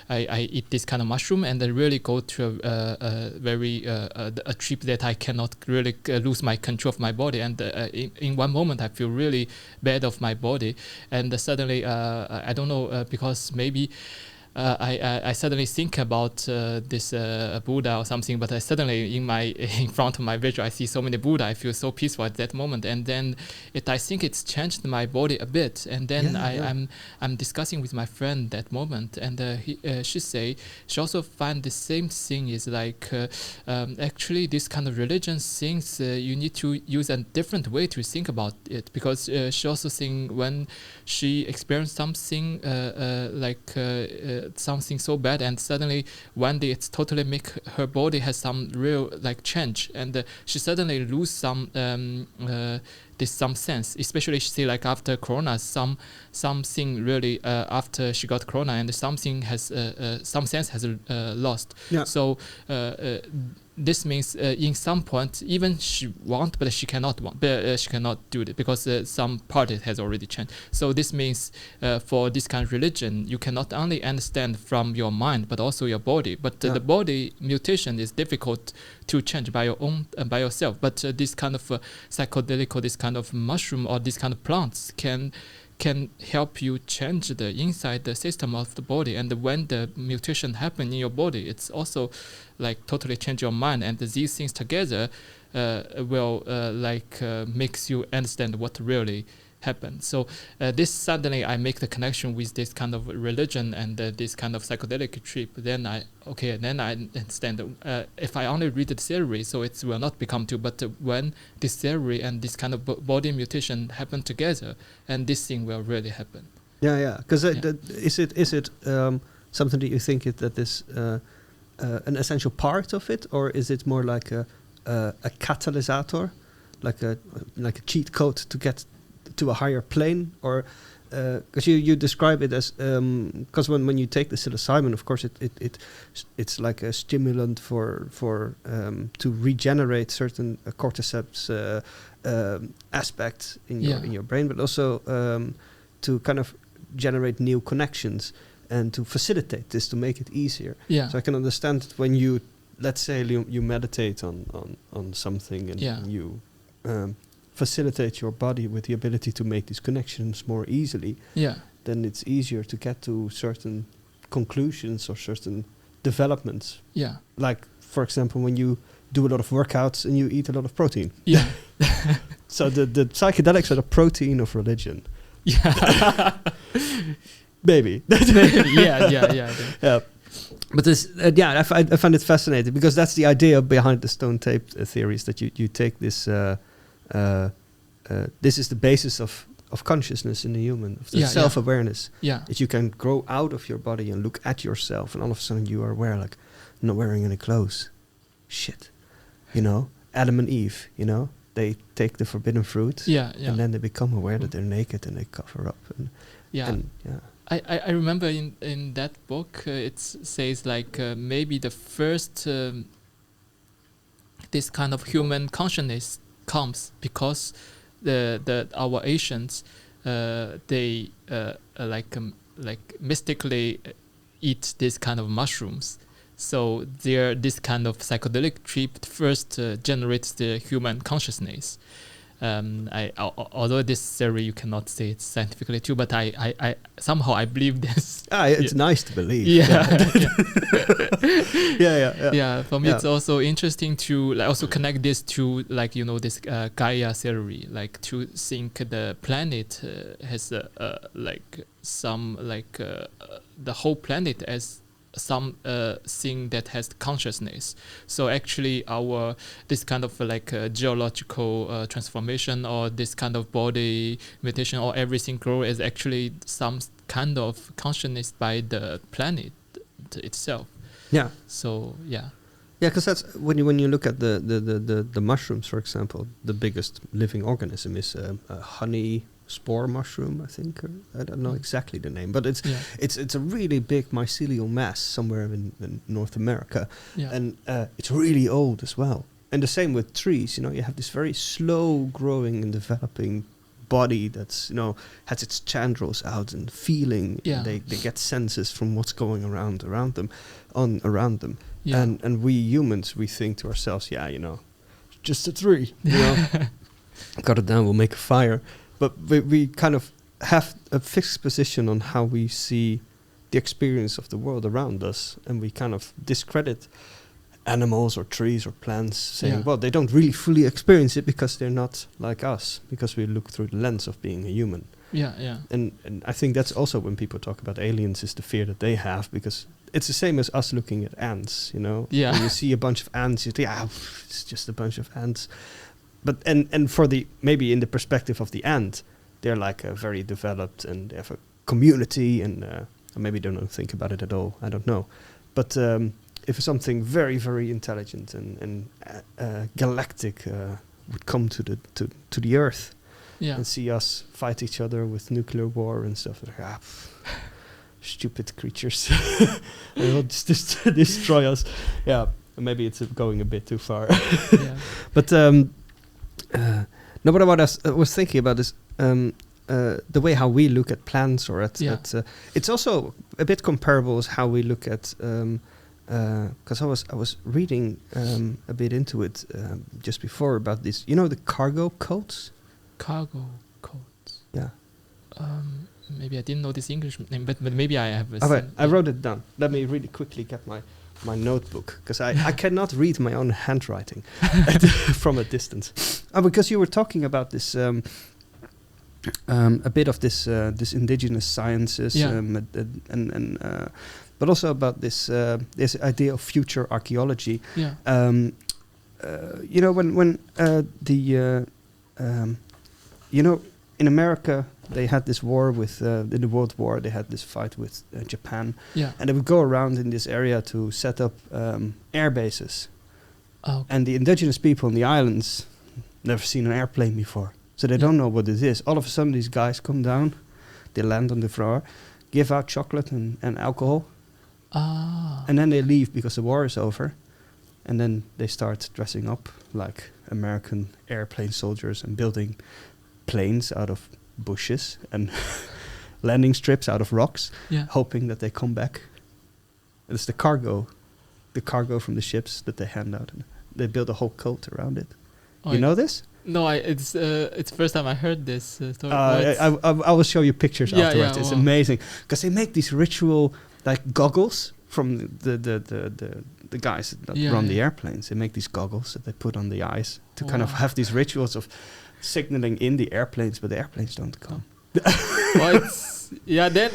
I eat this kind of mushroom, and I really go to a very a trip that I cannot really lose my control of my body, and in one moment I feel really bad of my body, and suddenly I don't know because maybe. I suddenly think about this Buddha or something, but I suddenly in front of my visual I see so many Buddha. I feel so peaceful at that moment, and then I think it's changed my body a bit. And then I'm discussing with my friend that moment, and she also find the same thing is like actually this kind of religion things you need to use a different way to think about it, because she also think when she experienced something something so bad, and suddenly one day it's totally make her body has some real like change, and she suddenly lose some some sense, especially she say like after corona something really after she got corona, and something has some sense has lost. So this means in some point even she want, but she cannot do it because some part it has already changed. So this means for this kind of religion you cannot only understand from your mind but also your body, but the body mutation is difficult to change by your own by yourself, but this kind of psychedelic or this kind of mushroom or this kind of plants can help you change the inside the system of the body, and when the mutation happen in your body, it's also like totally change your mind, and these things together will makes you understand what really happened. So this suddenly I make the connection with this kind of religion and this kind of psychedelic trip. Then I understand if I only read the theory, so it will not become true. But when this theory and this kind of body mutation happen together, and this thing will really happen. Because is it something that you think that is an essential part of it, or is it more like a catalysator, like a cheat code to get to a higher plane? Or because you describe it as because when you take the psilocybin, of course it's like a stimulant for to regenerate certain cordyceps aspects in your brain, but also to kind of generate new connections and to facilitate this, to make it easier. So I can understand that when you, let's say you meditate on something and you facilitate your body with the ability to make these connections more easily, then it's easier to get to certain conclusions or certain developments. Like, for example, when you do a lot of workouts and you eat a lot of protein. So the psychedelics are the protein of religion. Maybe. But this, I find it fascinating, because that's the idea behind the stone tape theories, that you take this. This is the basis of consciousness in the human, of the self-awareness. That you can grow out of your body and look at yourself, and all of a sudden you are aware, like, I'm not wearing any clothes. Shit. Adam and Eve, they take the forbidden fruit, and then they become aware that they're naked and they cover up. I remember in that book it says like maybe the first this kind of human consciousness comes because our Asians they mystically eat this kind of mushrooms. So this kind of psychedelic trip first generates the human consciousness. Although this theory you cannot say it's scientifically true, but I somehow I believe this. It's nice to believe. For me, it's also interesting to also connect this to this Gaia theory, like to think the planet has some the whole planet as some thing that has consciousness. So actually this kind of geological transformation, or this kind of body mutation, or everything grow is actually some kind of consciousness by the planet, itself. Yeah. So yeah. Yeah, because that's when you look at the mushrooms, for example, the biggest living organism is a honey spore mushroom, I think. Or I don't know exactly the name, but it's a really big mycelial mass somewhere in North America, and it's really old as well. And the same with trees. You know, you have this very slow growing and developing body that's, you know, has its tendrils out and feeling. Yeah. They get senses from what's going around them. Yeah. And we humans, we think to ourselves, yeah, you know, just a tree, you know, cut it down, we'll make a fire. But we kind of have a fixed position on how we see the experience of the world around us, and we kind of discredit animals or trees or plants, saying, well, they don't really fully experience it because they're not like us, because we look through the lens of being a human. Yeah, yeah. And I think that's also when people talk about aliens, is the fear that they have, because it's the same as us looking at ants, you know? Yeah. When you see a bunch of ants, you think, it's just a bunch of ants. But and for the, maybe in the perspective of the ant, they're like very developed and they have a community, and or maybe they don't think about it at all, I don't know. But if something very, very intelligent and galactic would come to the Earth, and see us fight each other with nuclear war and stuff, like, stupid creatures, they will just destroy us. Yeah, maybe it's going a bit too far. But no, but what I was thinking about is the way how we look at plants, or at it's also a bit comparable as how we look at, because I was reading a bit into it just before about this, you know, the cargo cults. Cargo codes. Yeah. Maybe I didn't know this English name, but maybe I have. I wrote it down. Let me really quickly get my notebook, because I cannot read my own handwriting from a distance. Because you were talking about this, a bit of this indigenous sciences, but also about this idea of future archaeology. Yeah. You know, when you know, in America, they had this war with, in the World War, they had this fight with Japan. Yeah. And they would go around in this area to set up air bases. Oh, okay. And the indigenous people in the islands never seen an airplane before. So they don't know what it is. All of a sudden, these guys come down, they land on the floor, give out chocolate and alcohol. And then they leave because the war is over. And then they start dressing up like American airplane soldiers and building planes out of bushes and landing strips out of rocks, hoping that they come back. It's the cargo from the ships that they hand out. And they build a whole cult around it. You know this? No, it's the first time I heard this story. I will show you pictures afterwards. It's amazing, because they make these ritual like goggles from the guys that run the airplanes. They make these goggles that they put on the eyes to kind of have these rituals of signaling in the airplanes, but the airplanes don't come. Well, then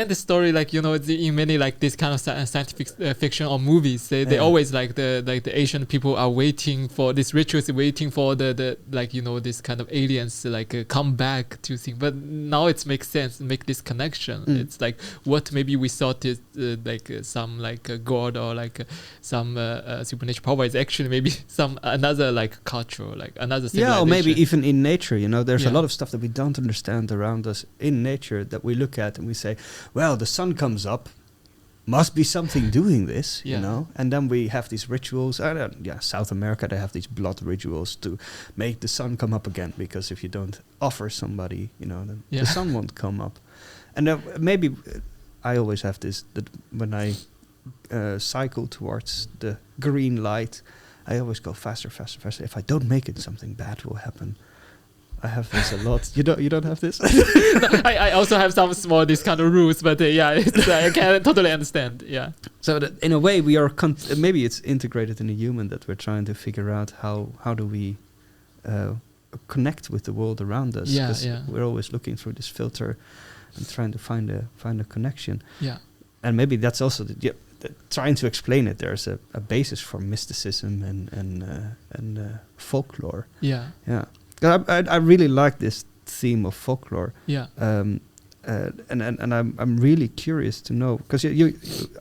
the story, like, you know, in many like this kind of scientific fiction or movies, they always like the Asian people are waiting for these rituals, waiting for the like, you know, this kind of aliens to like come back to think. But now it makes sense, make this connection. It's like what maybe we thought is like some like god or like some supernatural power is actually maybe some another like culture, like another civilization. Yeah, or maybe even in nature. You know, there's a lot of stuff that we don't understand around us in nature that we look at and we say, well, the sun comes up, must be something doing this, you know. And then we have these rituals. South America, they have these blood rituals to make the sun come up again, because if you don't offer somebody, you know, then the sun won't come up. And maybe I always have this, that when I cycle towards the green light, I always go faster, faster, faster. If I don't make it, something bad will happen. I have this a lot. You don't have this? No, I also have some small this kind of rules, but I can totally understand. Yeah. So that in a way we are maybe it's integrated in a human, that we're trying to figure out how do we connect with the world around us. We're always looking through this filter and trying to find a connection. Yeah. And maybe that's also trying to explain it. There's a basis for mysticism and folklore. Yeah. Yeah. I really like this theme of folklore. Yeah. and I'm really curious to know, because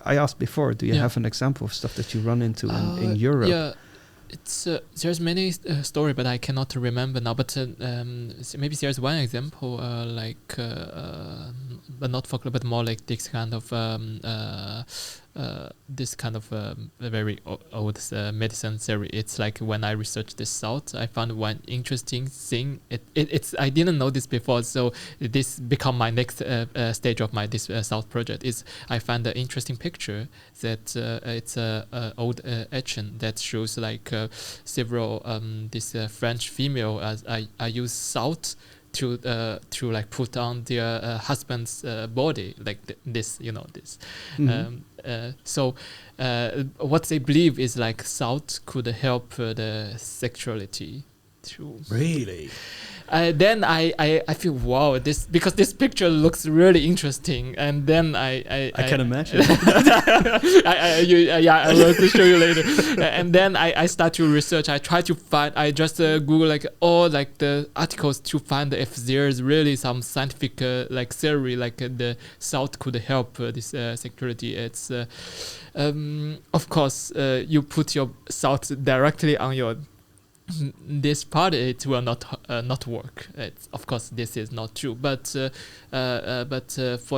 I asked before, do you have an example of stuff that you run into in Europe? Yeah, it's there's many story, but I cannot remember now. But maybe there's one example, but not folklore, but more like this kind of very old medicine theory. It's like when I researched this salt, I found one interesting thing. It's I didn't know this before, so this become my next stage of my this salt project. Is I found an interesting picture that it's a old etching that shows like several this French female as I use salt to like put on their husband's body, like this, this. So what they believe is like salt could help the sexuality to really. Then I feel wow, this because this picture looks really interesting, and then I can imagine. I will show you later. And then I start to research. I try to find. I just Google like all like the articles to find if there's really some scientific like theory like the salt could help this sexuality. It's of course you put your salt directly on your this part, it will not work. It's, of course, this is not true. But for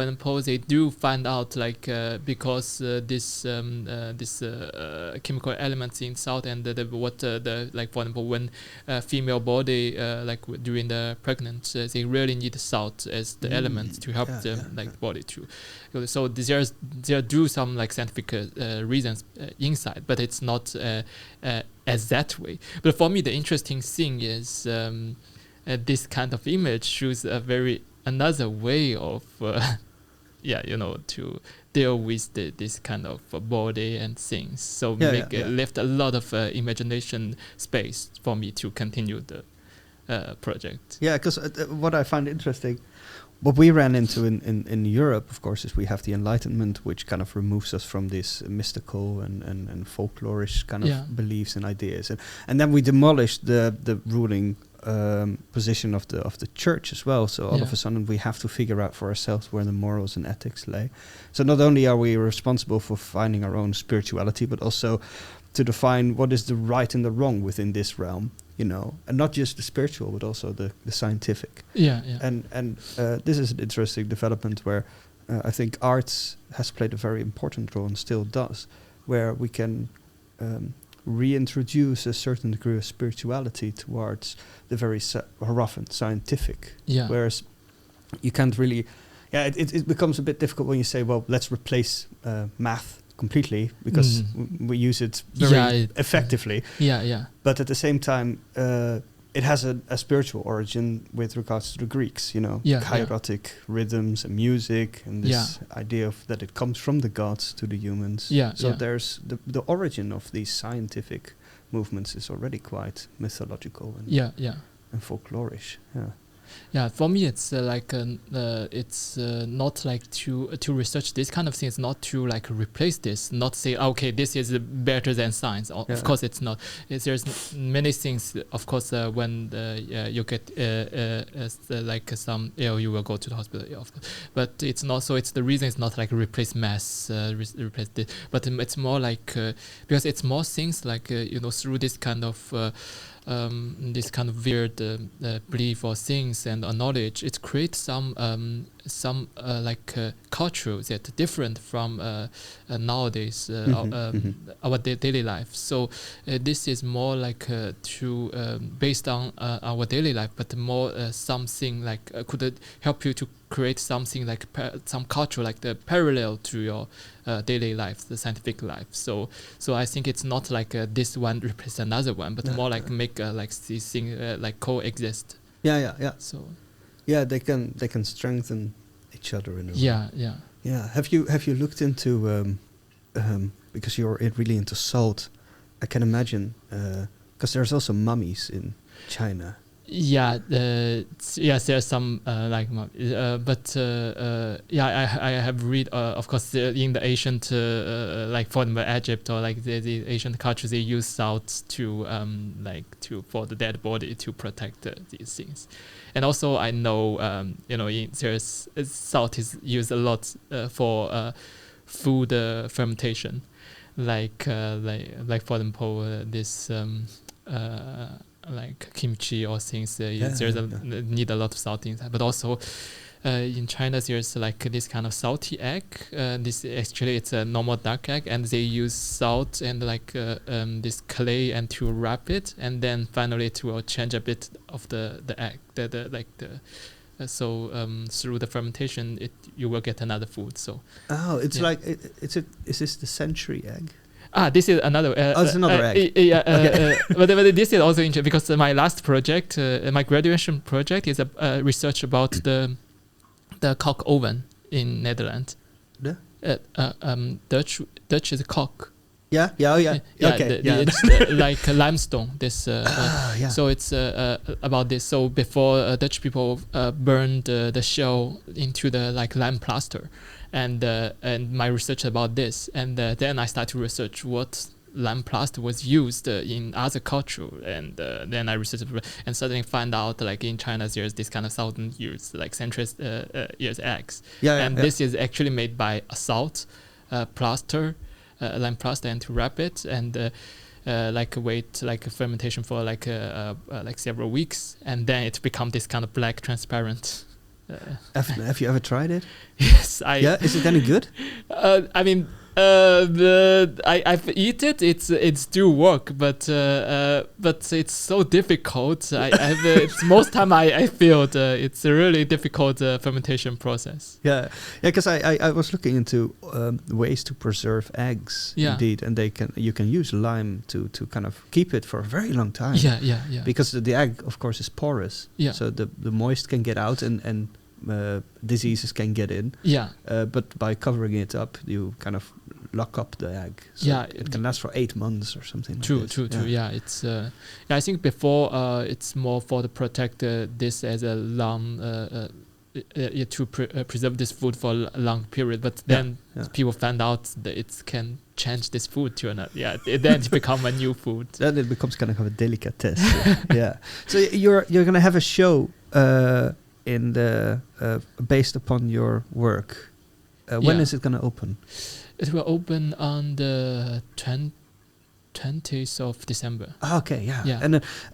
example, they do find out like because this chemical elements in salt and the like for example when female body like during the pregnant they really need salt as the element to help the body to. So there do some like scientific reasons inside, but it's not as that way. But for me, the interesting thing is this kind of image shows a very another way of to deal with this kind of body and things. So left a lot of imagination space for me to continue the project. Yeah, because what I find interesting, what we ran into in Europe, of course, is we have the Enlightenment, which kind of removes us from this mystical and folklorish kind of beliefs and ideas, and then we demolished the ruling position of the church as well. So all of a sudden we have to figure out for ourselves where the morals and ethics lay. So not only are we responsible for finding our own spirituality, but also to define what is the right and the wrong within this realm. And not just the spiritual, but also the scientific. And this is an interesting development where I think arts has played a very important role and still does, where we can reintroduce a certain degree of spirituality towards the very rough and scientific. Whereas you can't really, it becomes a bit difficult when you say, well, let's replace math completely, because we use it very effectively. But at the same time, it has a spiritual origin with regards to the Greeks, chaotic rhythms and music, and this idea of that it comes from the gods to the humans. So there's the origin of these scientific movements is already quite mythological and folklorish. Yeah, for me it's it's not like to research this kind of things, not to like replace this, not say okay this is better than science. Of course it's not. There's many things. Of course when you get like some ill, you will go to the hospital. Of course, but it's not. So it's the reason it's not like replace mass, replace this, but it's more like because it's more things like through this kind of. This kind of weird belief or things and knowledge, it creates some culture that different from nowadays our daily life. So this is more like based on our daily life, but more something like could help you to create something like some culture like the parallel to your daily life, the scientific life. So I think it's not like this one replaces another one, but more like make like these things like coexist. So they can strengthen each other in a way. Have you looked into because you're really into salt? I can imagine because there's also mummies in China. Yes, there's some I have read, of course, in the ancient, like for the Egypt or like the ancient cultures, they use salt to for the dead body to protect these things, and also I know there's salt is used a lot for food fermentation, like for example this. Like kimchi or things, need a lot of salt in that. But also in China, there's like this kind of salty egg. This actually it's a normal duck egg, and they use salt and this clay and to wrap it, and then finally it will change a bit of the egg. Through the fermentation, you will get another food. So is this the century egg? This is another. It's another egg. But this is also interesting because my last project, my graduation project, is a research about the cock oven in Netherlands. Dutch is cock. Yeah. Okay. It's like limestone. So it's about this. So before Dutch people burned the shell into the lime plaster. And my research about this, and then I started to research what lime plaster was used in other culture, and then I researched and suddenly find out like in China there's this kind of 1,000 years like century years eggs, this is actually made by a salt plaster, lime plaster, and to wrap it and wait a fermentation for several weeks, and then it becomes this kind of black transparent. Have you ever tried it? Yes, is it any good? I've eaten it. It's still work, but it's so difficult. It's most time I feel it's a really difficult fermentation process. Because I was looking into ways to preserve eggs, indeed, and you can use lime to kind of keep it for a very long time. Because the egg, of course, is porous. So the moist can get out and diseases can get in. But by covering it up, you kind of lock up the egg. So it can last for 8 months or something. True. It's I think before it's more for to protect this as a long to preserve this food for a long period. But then people found out that it can change this food to another. Then it become a new food. Then it becomes kind of a delicatesse. So you're gonna have a show in the based upon your work. When is it gonna open? It will open on the 20th of December. Okay,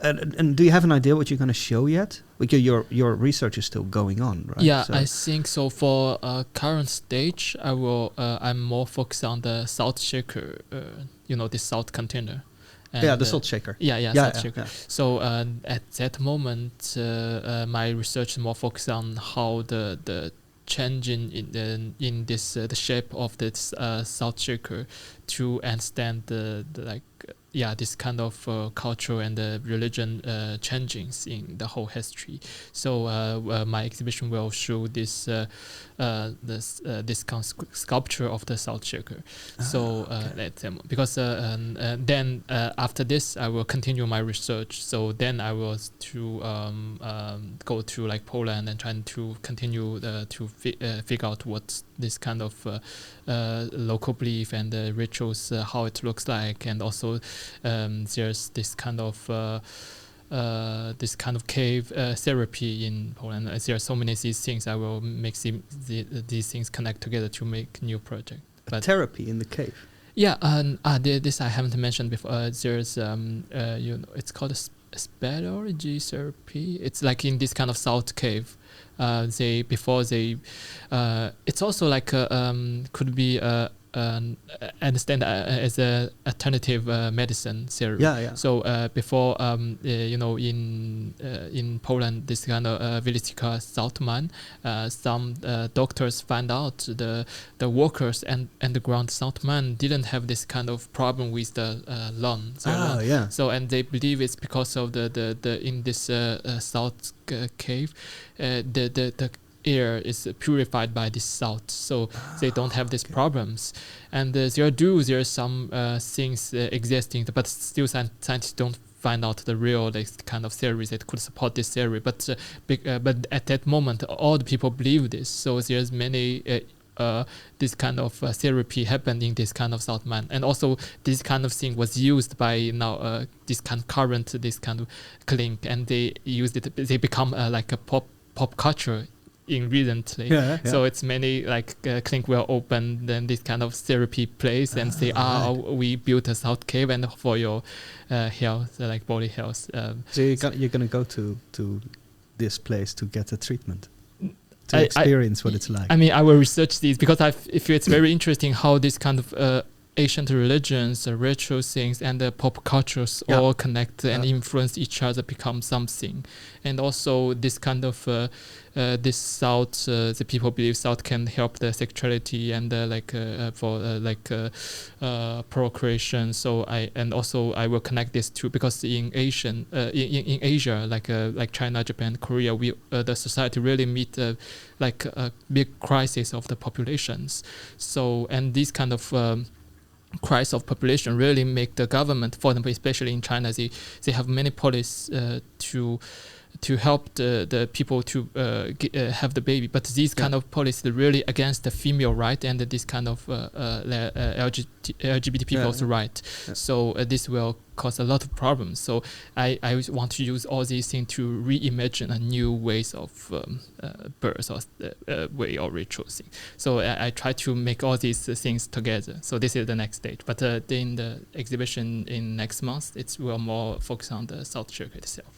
and do you have an idea what you're going to show yet? Because your research is still going on, right? I think so. For current stage, I'm more focused on the salt shaker. This salt container. And, the salt shaker. Salt shaker. So at that moment, my research is more focused on how the changing in this the shape of this salt shaker to understand this kind of culture and religion changings in the whole history. So my exhibition will show this sculpture of the salt shaker. Because then after this I will continue my research. So then I was to go to Poland and trying to continue to figure out what this kind of local belief and rituals, how it looks like, and also there's this kind of cave therapy in Poland. There are so many of these things. I will make these things connect together to make new project. But therapy in the cave. This I haven't mentioned before. There's it's called a speleology therapy. It's like in this kind of salt cave. It's also like could be understand as a alternative medicine theory. So before in Poland, this kind of village called salt mine, some doctors found out the workers and the ground salt mine didn't have this kind of problem with the lung. So and they believe it's because of the in this salt cave, the air is purified by this salt, so they don't have these problems. And there are some things existing, but still scientists don't find out the real kind of theories that could support this theory. But at that moment, all the people believe this. So there's many this kind of therapy happened in this kind of South Man, and also this kind of thing was used by now this kind of current, this kind of clink, and they used it. They become like a pop culture in recently. So it's many like clink will open then this kind of therapy place and say, we built a South Cave and for your health, like body health. So you're gonna go to this place to get a treatment, to experience what it's like. I mean, I will research these because I feel it's very interesting how this kind of ancient religions, ritual things, and pop cultures all connect and influence each other, become something. And also this kind of this South, the people believe South can help the sexuality and procreation. So I will connect this too, because in Asia, like China, Japan, Korea, the society really meet like a big crisis of the populations. So and this kind of crisis of population really make the government, for example, especially in China, they have many policies to help the people to have the baby, but these kind of policies really against the female right and this kind of LGBT people's right. So this will cause a lot of problems. So I want to use all these things to reimagine a new ways of birth or way or ritual thing. So I try to make all these things together. So this is the next stage. But in the exhibition in next month, it will more focus on the salt shaker itself.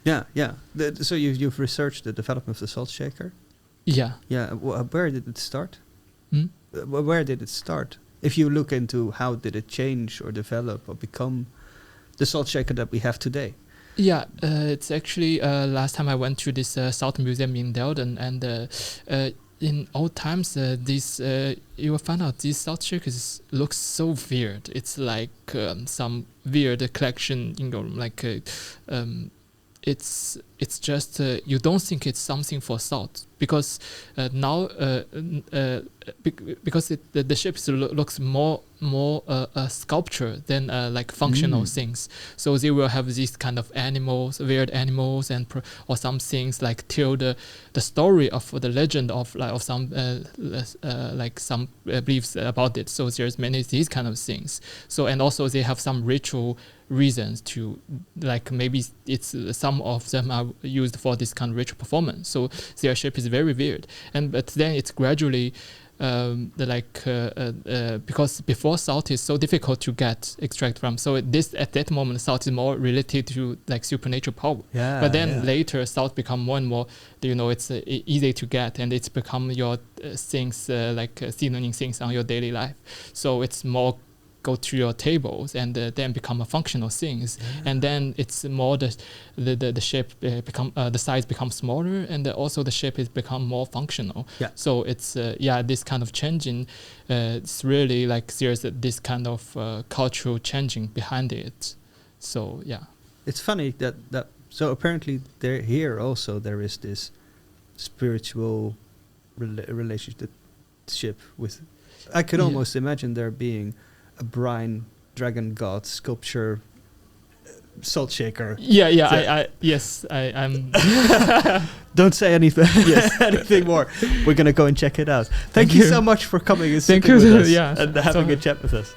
So you've researched the development of the salt shaker? Yeah. Where did it start? Where did it start? If you look into how did it change or develop or become the salt shaker that we have today? Yeah, it's actually last time I went to this Salt Museum in Delden, and in old times, you will find out these salt shakers look so weird. It's like some weird collection, like it's just you don't think it's something for salt, because now because the shapes looks more a sculpture than like functional things. So they will have these kind of animals, weird animals, and or some things like tell the story of the legend of some like some beliefs about it. So there's many these kind of things. So and also they have some ritual reasons to, like maybe it's some of them are used for this kind of ritual performance. So their shape is very weird, but then it's gradually because before salt is so difficult to extract from, so at that moment salt is more related to like supernatural power. But then later salt become more and more, it's easy to get, and it's become your things like seasoning things on your daily life. So it's more go to your tables and then become a functional things, and then it's more the shape become the size becomes smaller, and also the shape is become more functional. So it's this kind of changing. It's really like there's this kind of cultural changing behind it. So it's funny that so apparently here also there is this spiritual relationship with. I could almost imagine there being a brine dragon god sculpture salt shaker. I'm don't say anything. Anything more. We're gonna go and check it out. Thank you so much for coming and sitting with us and having a chat with us.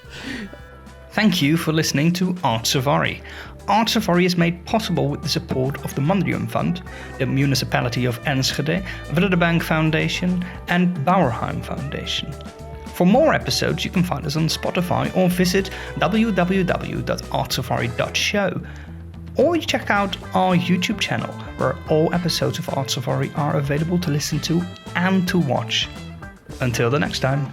Thank you for listening to Art Safari. Art Safari is made possible with the support of the Mondrian Fund, the Municipality of Enschede, Wille de Bank Foundation, and Bauerheim Foundation. For more episodes, you can find us on Spotify or visit www.artsafari.show. Or you check out our YouTube channel, where all episodes of Art Safari are available to listen to and to watch. Until the next time.